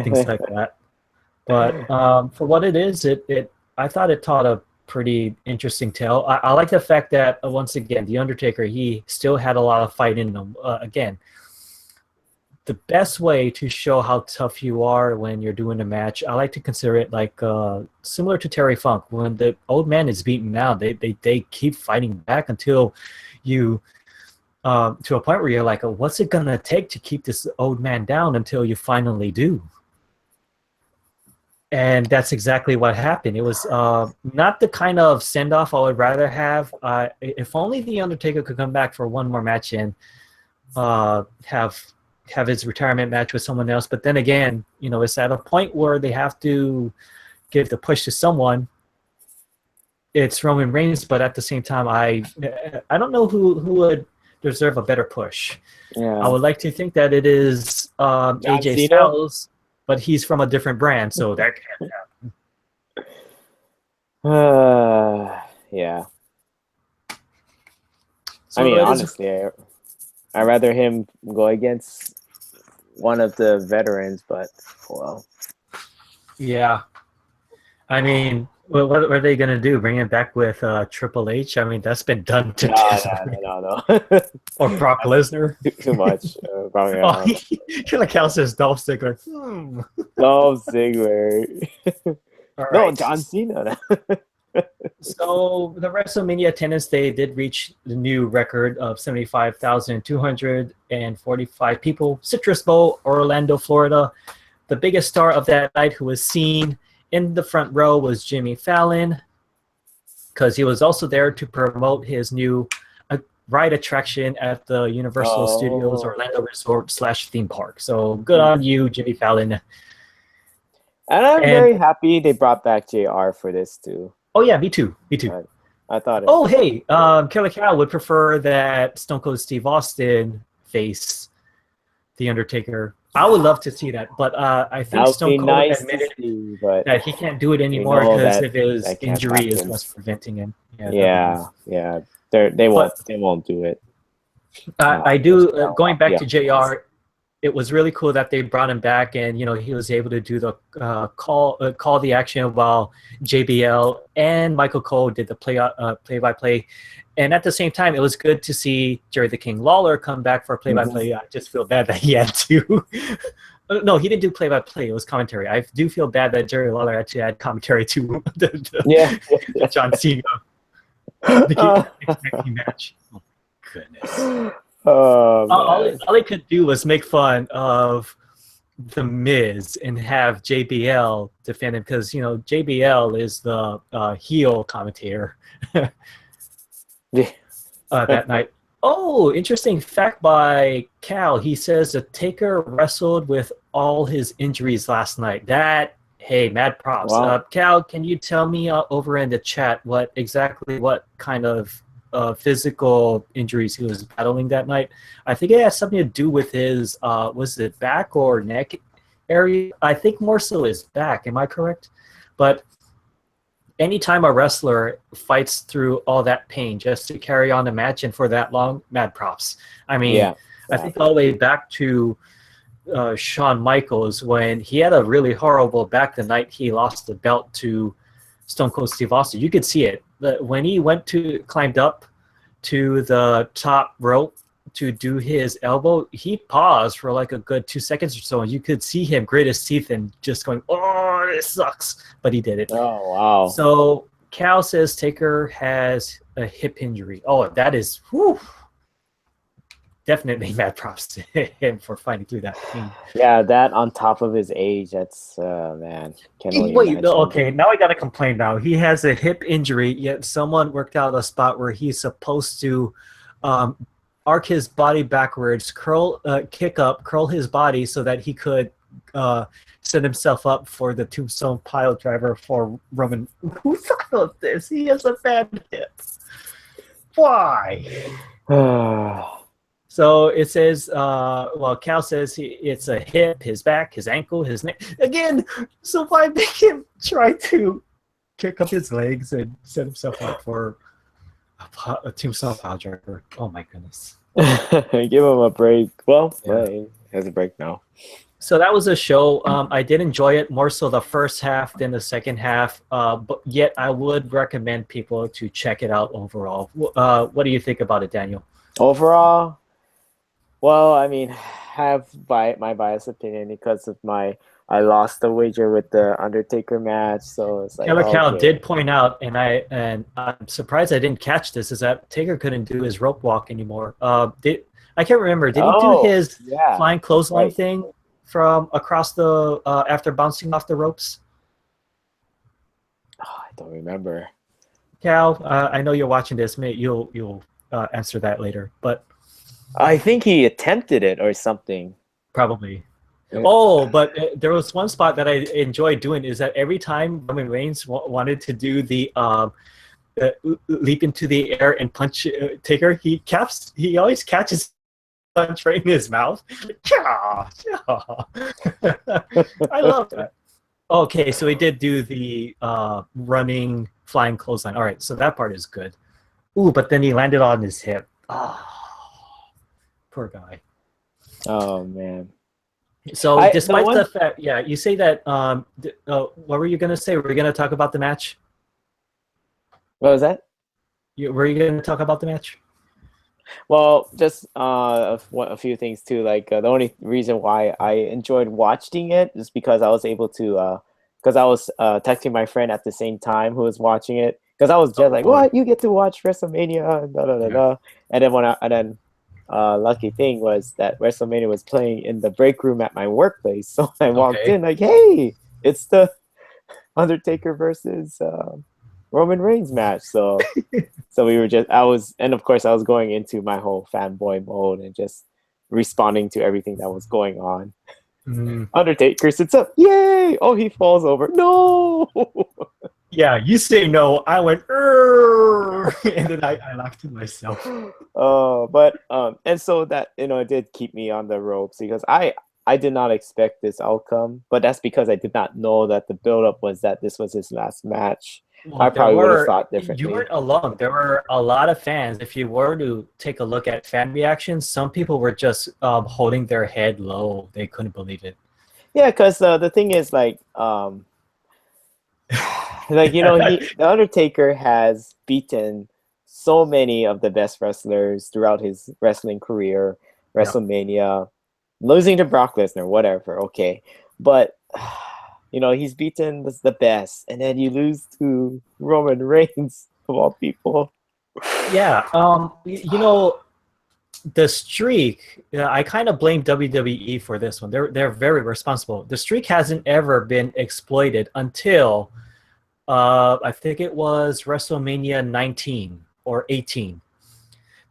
things like that. But for what it is, I thought it taught a pretty interesting tale. I like the fact that once again, the Undertaker, he still had a lot of fight in him. Again, the best way to show how tough you are when you're doing a match, I like to consider it similar to Terry Funk. When the old man is beaten down, they keep fighting back until you to a point where you're like, what's it gonna take to keep this old man down until you finally do? And that's exactly what happened. It was not the kind of send-off I would rather have. If only the Undertaker could come back for one more match and have his retirement match with someone else. But then again, it's at a point where they have to give the push to someone. It's Roman Reigns, but at the same time, I don't know who would deserve a better push. Yeah. I would like to think that it is AJ Styles, but he's from a different brand, so that can't happen. Yeah. So honestly, I'd rather him go against one of the veterans, but well. Yeah. What are they going to do? Bring it back with Triple H? That's been done to death. No. Or Brock Lesnar? Too much. Probably not. You're like Cal says Dolph Ziggler. Dolph Ziggler. Right. No, John Cena. So the WrestleMania attendance, they did reach the new record of 75,245 people. Citrus Bowl, Orlando, Florida. The biggest star of that night who was seen in the front row was Jimmy Fallon, because he was also there to promote his new ride attraction at the Universal Studios Orlando Resort / theme park. So good on you, Jimmy Fallon. And I'm very happy they brought back JR for this too. Oh yeah, me too. I thought it. Oh hey, Killer Cow would prefer that Stone Cold Steve Austin face the Undertaker. I would love to see that, but I think Stone Cold admitted that he can't do it anymore because of his injury is what's preventing him. Yeah. They won't do it. I do. Going back to JR, it was really cool that they brought him back, and he was able to do the call the action while JBL and Michael Cole did the play-by-play. And at the same time, it was good to see Jerry the King Lawler come back for play-by-play. I just feel bad that he had to. No, he didn't do play-by-play. It was commentary. I do feel bad that Jerry Lawler actually had commentary to the John Cena Nikki match. Oh, goodness. Oh, all they could do was make fun of The Miz and have JBL defend him because, you know, JBL is the heel commentator that night. Oh, interesting fact by Cal. He says the Taker wrestled with all his injuries last night. Hey, mad props. Wow. Cal, can you tell me over in the chat what kind of physical injuries he was battling that night? I think it has something to do with his, was it back or neck area? I think more so his back. Am I correct? But anytime a wrestler fights through all that pain just to carry on the match and for that long, mad props. I mean, I think all the way back to Shawn Michaels when he had a really horrible back the night he lost the belt to Stone Cold Steve Austin. You could see it. When he climbed up to the top rope to do his elbow, he paused for like a good 2 seconds or so, and you could see him grit his teeth and just going, "Oh, this sucks," but he did it. Oh, wow. So Cal says Taker has a hip injury. Oh, that is definitely mad props to him for fighting through that pain. Yeah, that on top of his age, that's man. Okay, now I gotta complain now. He has a hip injury, yet someone worked out a spot where he's supposed to arc his body backwards, kick up, curl his body so that he could set himself up for the tombstone pile driver for Roman. Who thought of this? He has a bad hip. Why? So it says, Cal says it's a hip, his back, his ankle, his neck. Again, so why make him try to kick up his legs and set himself up for a tombstone pile driver? Oh my goodness. Give him a break. Well, he has a break now. So that was a show. I did enjoy it more so the first half than the second half, but yet I would recommend people to check it out overall. What do you think about it, Daniel? Overall, well, I mean, have my biased opinion because of I lost the wager with the Undertaker match, so it's like Cal did point out, and I'm surprised I didn't catch this, is that Taker couldn't do his rope walk anymore. I can't remember. Did he do his flying clothesline thing from across the after bouncing off the ropes? Oh, I don't remember. Cal, I know you're watching this. Maybe you'll answer that later, but I think he attempted it or something. Probably. Oh, but there was one spot that I enjoyed doing is that every time Roman Reigns wanted to do the leap into the air and punch Taker, he always catches punch right in his mouth. I love that. Okay, so he did do the running flying clothesline. All right, so that part is good. Ooh, but then he landed on his hip. Oh, poor guy. Oh man. So despite the fact, you say that. What were you gonna say? Were we gonna talk about the match? What was that? Were you gonna talk about the match? Well, just a few things too. Like the only reason why I enjoyed watching it is because I was able to, because I was texting my friend at the same time who was watching it. Because I was just like, "What? You get to watch WrestleMania?" And da da da da. And then lucky thing was that WrestleMania was playing in the break room at my workplace, so I walked in like, "Hey, it's the Undertaker versus Roman Reigns match." So we were I was going into my whole fanboy mode and just responding to everything that was going on. Undertaker sits up, yay! Oh, he falls over. No. Yeah, you say no. I went, and then I laughed to myself. And so that it did keep me on the ropes because I did not expect this outcome, but that's because I did not know that the buildup was that this was his last match. Well, I probably would have thought differently. You weren't alone. There were a lot of fans. If you were to take a look at fan reactions, some people were just holding their head low. They couldn't believe it. Yeah, because the thing is, like, the Undertaker has beaten so many of the best wrestlers throughout his wrestling career, WrestleMania, losing to Brock Lesnar, whatever, okay. But, he's beaten the best, and then you lose to Roman Reigns, of all people. Yeah, the streak, I kind of blame WWE for this one. They're very responsible. The streak hasn't ever been exploited until I think it was WrestleMania 19 or 18,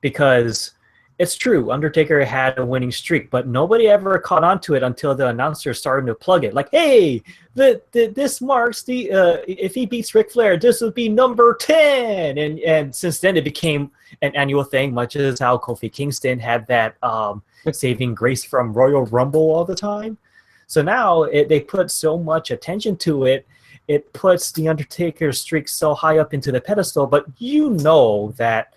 because it's true, Undertaker had a winning streak, but nobody ever caught on to it until the announcer started to plug it. Like, hey, this marks the if he beats Ric Flair, this would be number 10. And since then, it became an annual thing, much as how Kofi Kingston had that saving grace from Royal Rumble all the time. So now they put so much attention to it. It puts the Undertaker's streak so high up into the pedestal, but you know that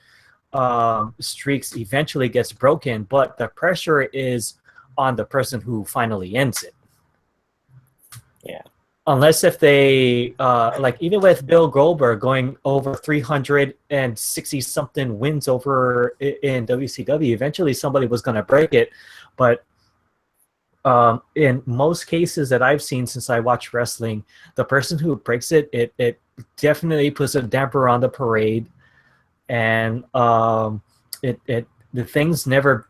streaks eventually gets broken, but the pressure is on the person who finally ends it. Yeah. Unless if they like, even with Bill Goldberg going over 360 something wins over in WCW, eventually somebody was going to break it. But in most cases that I've seen since I watch wrestling, the person who breaks it, it definitely puts a damper on the parade. And the things never.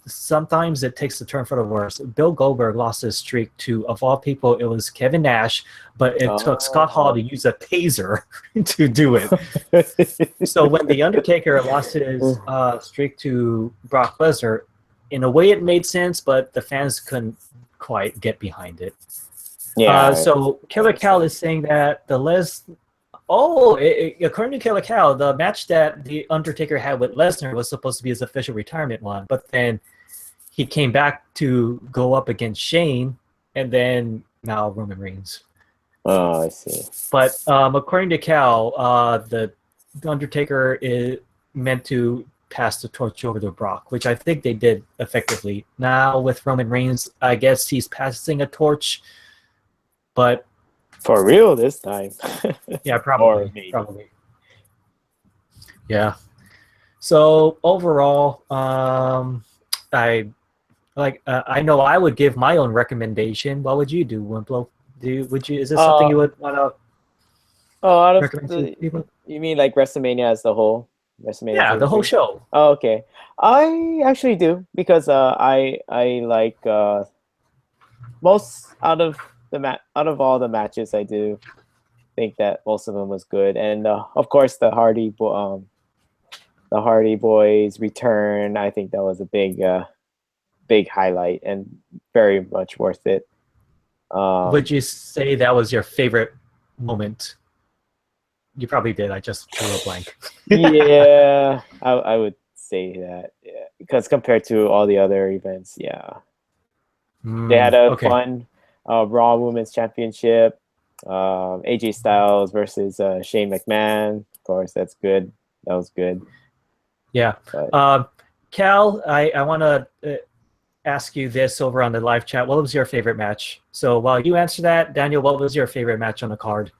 Sometimes it takes a turn for the worse. Bill Goldberg lost his streak to, of all people, it was Kevin Nash, but it took Scott Hall to use a taser to do it. So when the Undertaker lost his streak to Brock Lesnar, in a way it made sense, but the fans couldn't quite get behind it. Yeah. So Killer Cal is saying that according to Killer Cal, the match that the Undertaker had with Lesnar was supposed to be his official retirement one, but then he came back to go up against Shane, and then now Roman Reigns. Oh, I see. But according to Cal, the Undertaker is meant to pass the torch over to Brock, which I think they did effectively. Now with Roman Reigns, I guess he's passing a torch, but for real this time. Yeah, probably. Yeah. So overall, I know I would give my own recommendation. What would you do, Wimplo? Is this something you would want to recommend to people? You mean like WrestleMania as the whole? WrestleMania. Yeah, the whole show. Oh, okay. I actually do, because I like most out of all the matches, I do think that most of them was good, and of course the Hardy Boys return. I think that was a big highlight and very much worth it. Would you say that was your favorite moment? You probably did. I just drew a blank. Yeah, I would say that. Yeah, because compared to all the other events, yeah, they had a fun Raw Women's Championship, AJ Styles versus Shane McMahon. Of course, that's good. That was good. Yeah. Cal, I want to ask you this over on the live chat. What was your favorite match? So while you answer that, Daniel, what was your favorite match on the card?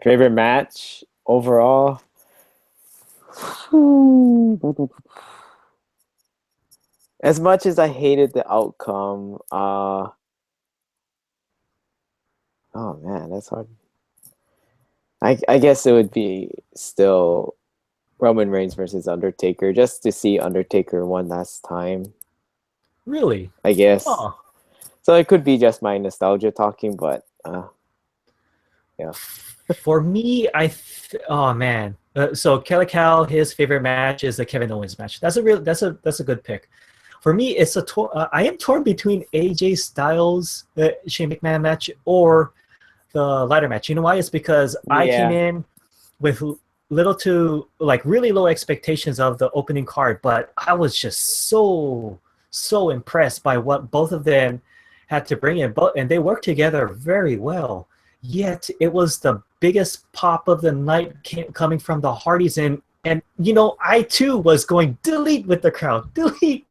Favorite match overall? As much as I hated the outcome, oh man, that's hard. I guess it would be still Roman Reigns versus Undertaker, just to see Undertaker one last time. Really? I guess. Oh. So it could be just my nostalgia talking, but yeah. For me, oh man. So Kelly Cal, his favorite match is the Kevin Owens match. That's a good pick. For me, it's I am torn between AJ Styles Shane McMahon match or the ladder match. You know why? It's because I came in with really low expectations of the opening card, but I was just so impressed by what both of them had to bring in, and they worked together very well. Yet it was the biggest pop of the night coming from the Hardys, and I too was going delete with the crowd, delete.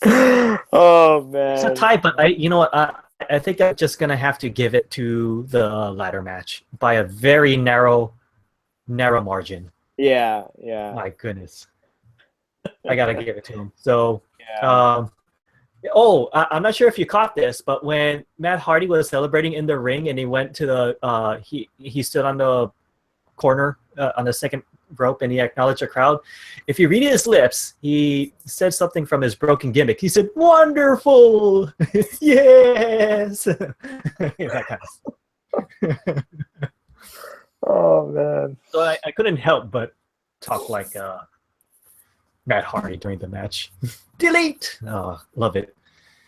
Oh man, it's a tie, but I think I'm just gonna have to give it to the ladder match by a very narrow margin. Yeah. My goodness, I gotta give it to him. So, I'm not sure if you caught this, but when Matt Hardy was celebrating in the ring and he went to the he stood on the corner on the second rope and he acknowledged the crowd. If you read his lips, he said something from his broken gimmick. He said, "Wonderful, yes." That kind of stuff. Oh man! So I couldn't help but talk like Matt Hardy during the match. Delete. Oh, love it.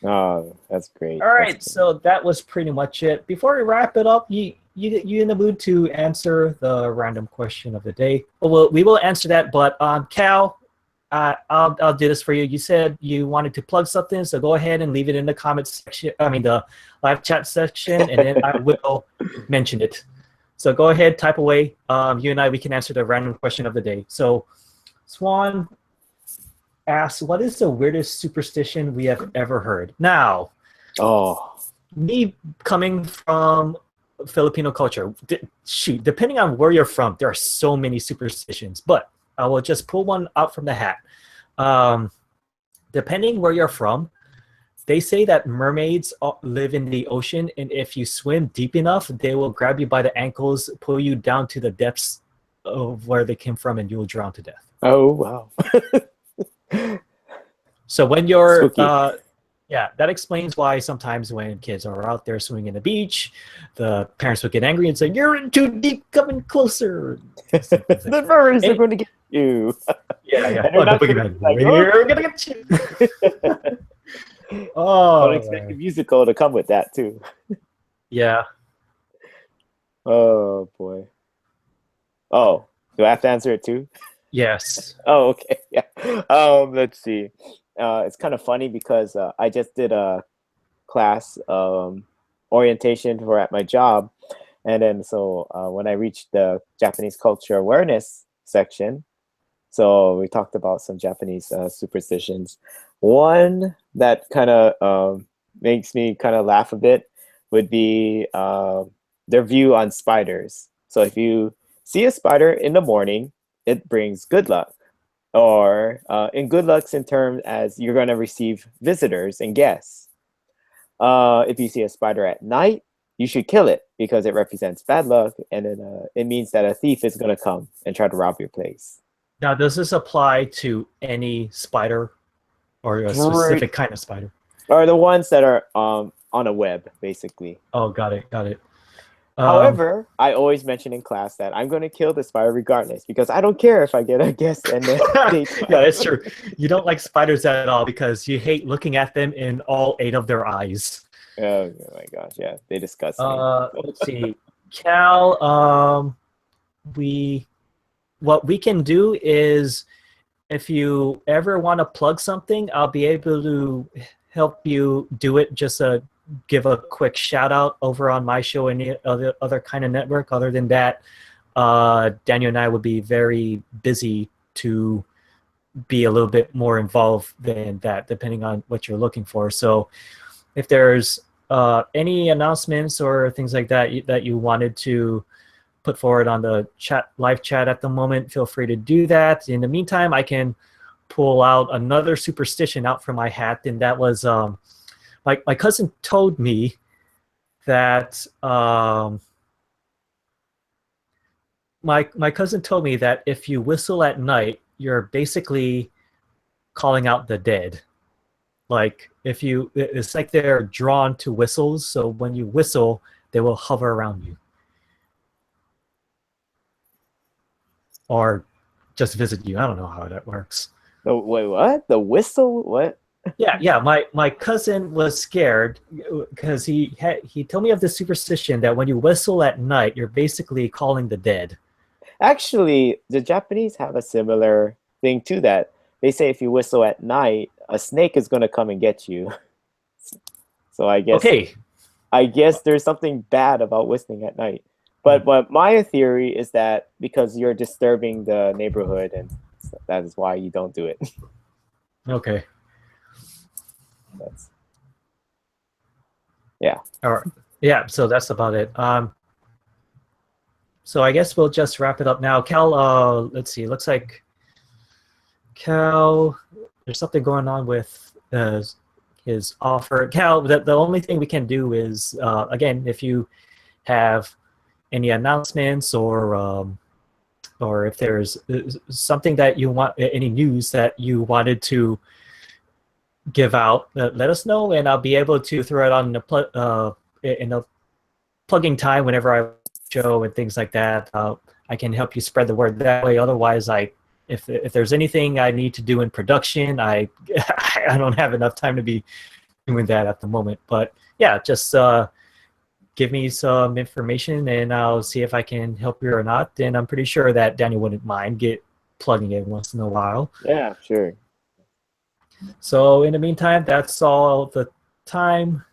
Oh, that's great. All right, so that was pretty much it. Before we wrap it up, you in the mood to answer the random question of the day? Well, we will answer that, but Cal, I'll do this for you. You said you wanted to plug something, so go ahead and leave it in the comments section. I mean the live chat section, and then I will mention it. So go ahead, type away. You and we can answer the random question of the day. So Swan asks, what is the weirdest superstition we have ever heard? Now, me coming from Filipino culture, depending on where you're from, there are so many superstitions, but I will just pull one out from the hat. Depending where you're from, they say that mermaids live in the ocean, and if you swim deep enough, they will grab you by the ankles, pull you down to the depths of where they came from, and you'll drown to death. Oh, wow. So when you're, that explains why sometimes when kids are out there swimming in the beach, the parents would get angry and say, "You're in too deep, coming closer." The birds are going to get you. Yeah. Oh, the boogeyman. We're going to get you. I would expect the musical to come with that, too. Yeah. Oh, boy. Oh, do I have to answer it, too? Yes. Oh, okay. Yeah. Let's see. It's kind of funny because I just did a class orientation for at my job, and then so when I reached the Japanese culture awareness section, so we talked about some Japanese superstitions. One that kind of makes me kind of laugh a bit would be their view on spiders. So if you see a spider in the morning, it brings good luck. Or in good lucks in terms as you're going to receive visitors and guests. If you see a spider at night, you should kill it because it represents bad luck, and then it means that a thief is going to come and try to rob your place. Now, does this apply to any spider or a specific kind of spider? Or the ones that are on a web, basically. Oh, got it. However, I always mention in class that I'm going to kill the spider regardless because I don't care if I get a guest and then yeah, that's true. You don't like spiders at all because you hate looking at them in all 8 of their eyes. Oh my gosh, yeah, they disgust me. Let's see, Cal. What we can do is, if you ever want to plug something, I'll be able to help you do it. Just give a quick shout out over on my show and any other kind of network. Other than that, Daniel and I would be very busy to be a little bit more involved than that, depending on what you're looking for. So if there's any announcements or things like that that you wanted to put forward on the live chat at the moment, feel free to do that. In the meantime, I can pull out another superstition out from my hat, and that was my cousin told me that my cousin told me that if you whistle at night, you're basically calling out the dead. Like it's like they're drawn to whistles, so when you whistle, they will hover around you. Or just visit you. I don't know how that works. Wait, what? The whistle? What? Yeah. My cousin was scared because he told me of the superstition that when you whistle at night, you're basically calling the dead. Actually, the Japanese have a similar thing to that. They say if you whistle at night, a snake is going to come and get you. So I guess there's something bad about whistling at night. But my theory is that because you're disturbing the neighborhood, and that is why you don't do it. Okay. Yeah. All right. Yeah. So that's about it. So I guess we'll just wrap it up now. Cal, let's see. Looks like Cal, there's something going on with his offer. Cal, the only thing we can do is, again, if you have any announcements or or if there's something that you want, any news that you wanted to give out, let us know, and I'll be able to throw it on in a plugging time whenever I show and things like that. I can help you spread the word that way. Otherwise, if there's anything I need to do in production, I don't have enough time to be doing that at the moment. But yeah, just give me some information and I'll see if I can help you or not. And I'm pretty sure that Daniel wouldn't mind plugging in once in a while. Yeah, sure. So in the meantime, that's all the time.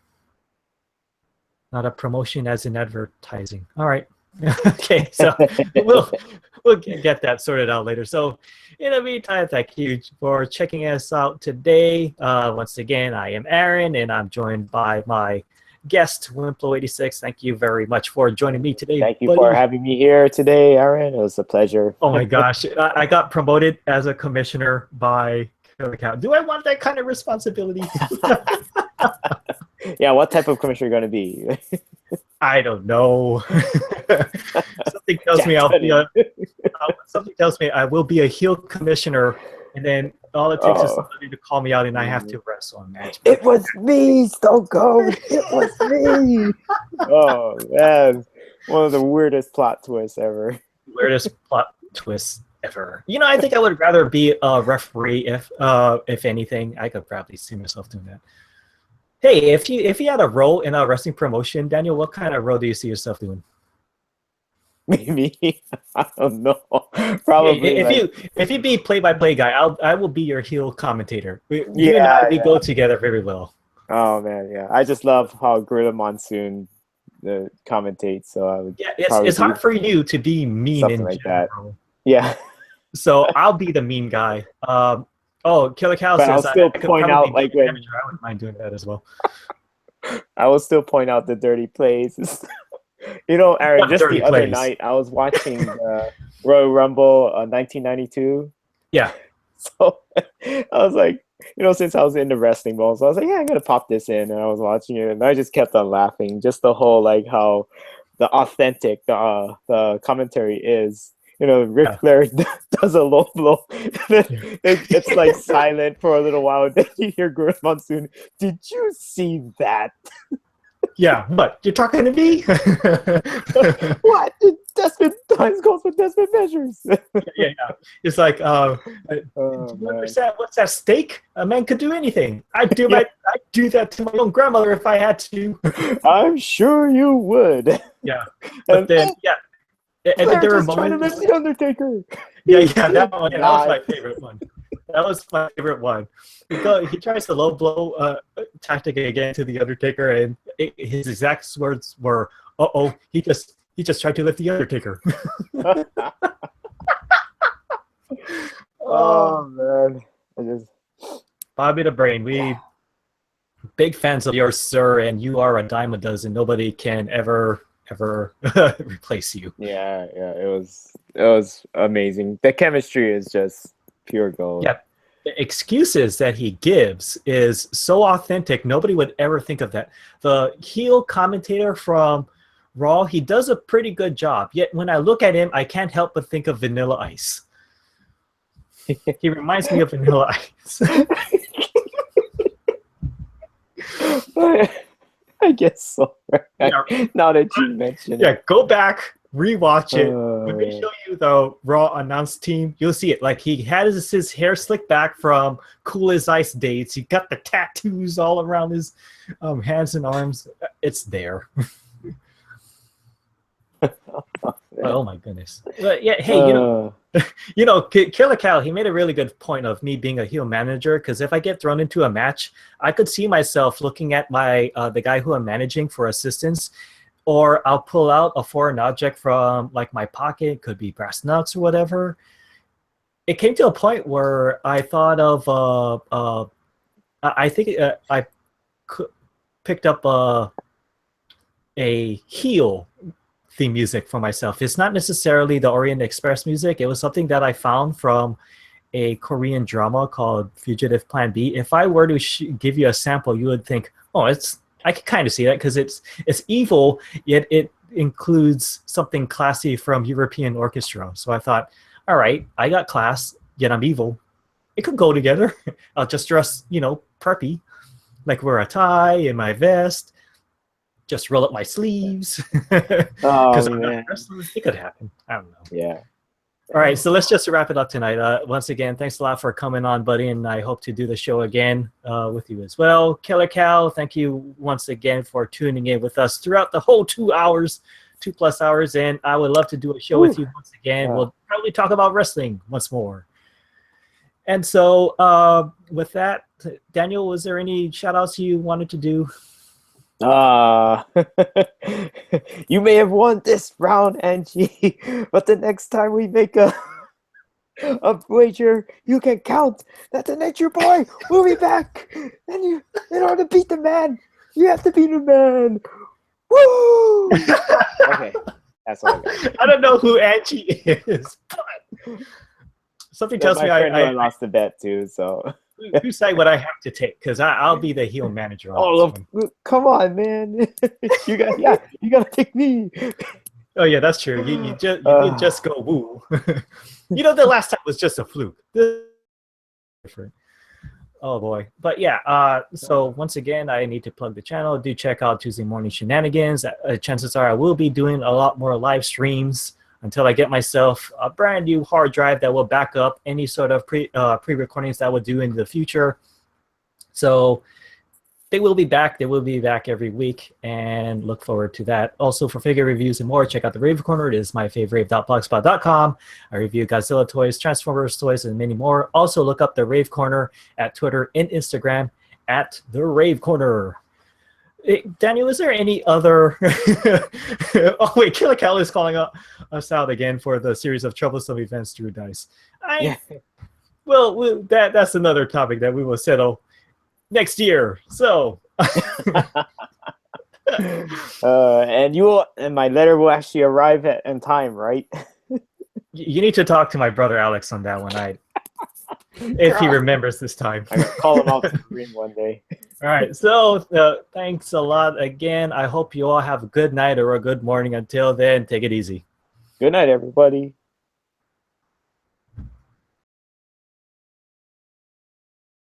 Not a promotion as in advertising. All right. Okay, so we'll get that sorted out later. So in the meantime, thank you for checking us out today. Once again, I am Aaron, and I'm joined by my guest, Wimplo86. Thank you very much for joining me today. Thank you for having me here today, Aaron. It was a pleasure. Oh my gosh, I got promoted as a commissioner by Killer. Do I want that kind of responsibility? Yeah, what type of commissioner are you going to be? I don't know. Something tells me something tells me I will be a heel commissioner, and then all it takes is somebody to call me out, and I have to wrestle a match. It was me, Stone Cold. It was me. Oh man, one of the weirdest plot twists ever. Weirdest plot twists ever. You know, I think I would rather be a referee if anything. I could probably see myself doing that. Hey, if you had a role in a wrestling promotion, Daniel, what kind of role do you see yourself doing? Maybe I don't know. Probably if you be play-by-play guy, I will be your heel commentator. You and I, we go together very well. Oh man, yeah. I just love how Gorilla Monsoon commentates. So I would. Yeah, it's hard for you to be mean in like general. That. Yeah. So I'll be the mean guy. Killer Cow says I'll still I could point out like when I wouldn't mind doing that as well. I will still point out the dirty plays. You know, Aaron, just the other night I was watching Royal Rumble 1992. Yeah. So I was like, you know, since I was into wrestling balls, so I was like, yeah, I'm gonna pop this in, and I was watching it, and I just kept on laughing. Just the whole like how the authentic the commentary is. You know, Ric Flair does a low blow. It's like silent for a little while. Then you hear Gorilla Monsoon. Did you see that? Yeah, what? You're talking to me? What? Desperate times calls for desperate measures. Yeah. It's like, do you understand what's that steak? A man could do anything. I'd do that to my own grandmother if I had to. I'm sure you would. Yeah, but then and then there were moments. Trying to lift the Undertaker. Yeah, that one. Yeah, that was my favorite one. That was my favorite one. He tries the low blow tactic again to the Undertaker, and his exact words were, "Uh-oh, he just tried to lift the Undertaker." Oh man, Bobby the Brain. We big fans of yours, sir, and you are a dime a dozen. Nobody can ever replace you. Yeah, it was amazing. The chemistry is just pure gold. Yeah, the excuses that he gives is so authentic. Nobody would ever think of that. The heel commentator from Raw, he does a pretty good job. Yet when I look at him, I can't help but think of Vanilla Ice. He reminds me of Vanilla Ice. I guess so. Now that you mention it. Yeah, go back, rewatch it. When they show you the Raw announce team, you'll see it. Like he has his hair slicked back from Cool as Ice dates. He got the tattoos all around his hands and arms. It's there. Oh my goodness. But yeah, hey, Killer Cow, he made a really good point of me being a heel manager, because if I get thrown into a match, I could see myself looking at my the guy who I'm managing for assistance, or I'll pull out a foreign object from like my pocket. It could be brass knucks or whatever. It came to a point where I thought of I think I picked up a heel theme music for myself. It's not necessarily the Orient Express music. It was something that I found from a Korean drama called Fugitive Plan B. If I were to give you a sample, you would think, oh, I can kind of see that, because it's evil, yet includes something classy from European orchestra. So I thought, all right, I got class, yet I'm evil. It could go together. I'll just dress, preppy, like wear a tie and my vest, just roll up my sleeves. Because I'm not a wrestler. It could happen. I don't know. Yeah. All right, so let's just wrap it up tonight. Once again, thanks a lot for coming on, buddy, and I hope to do the show again with you as well. Killer Cow, thank you once again for tuning in with us throughout the whole 2 hours, 2+ hours, and I would love to do a show with you once again. Yeah. We'll probably talk about wrestling once more. And so with that, Daniel, was there any shout-outs you wanted to do? You may have won this round, Angie, but the next time we make a wager, you can count that the Nature Boy will be back. And in order to beat the man, you have to beat the man. Woo! Okay, that's all I got. I don't know who Angie is, but something tells me I lost the bet too, so... You say what I have to take, because I'll be the heel manager. Come on, man! you gotta take me. Oh yeah, that's true. You didn't just go woo. The last time was just a fluke. Different. Oh boy, but yeah. So once again, I need to plug the channel. Do check out Tuesday Morning Shenanigans. Chances are I will be doing a lot more live streams until I get myself a brand new hard drive that will back up any sort of pre-recordings that I would do in the future. So they will be back. They will be back every week, and look forward to that. Also, for figure reviews and more, check out the Rave Corner. It is myfavorite.blogspot.com. I review Godzilla toys, Transformers toys, and many more. Also, look up the Rave Corner at Twitter and Instagram at the Rave Corner. Daniel, is there any other... Oh, wait, Killer Cal is calling us out again for the series of troublesome events through dice. Well, that's another topic that we will settle next year. So... and my letter will actually arrive in time, right? You need to talk to my brother Alex on that one. If he remembers this time. I'm going to call him out to the ring one day. All right. So thanks a lot again. I hope you all have a good night or a good morning. Until then, take it easy. Good night, everybody.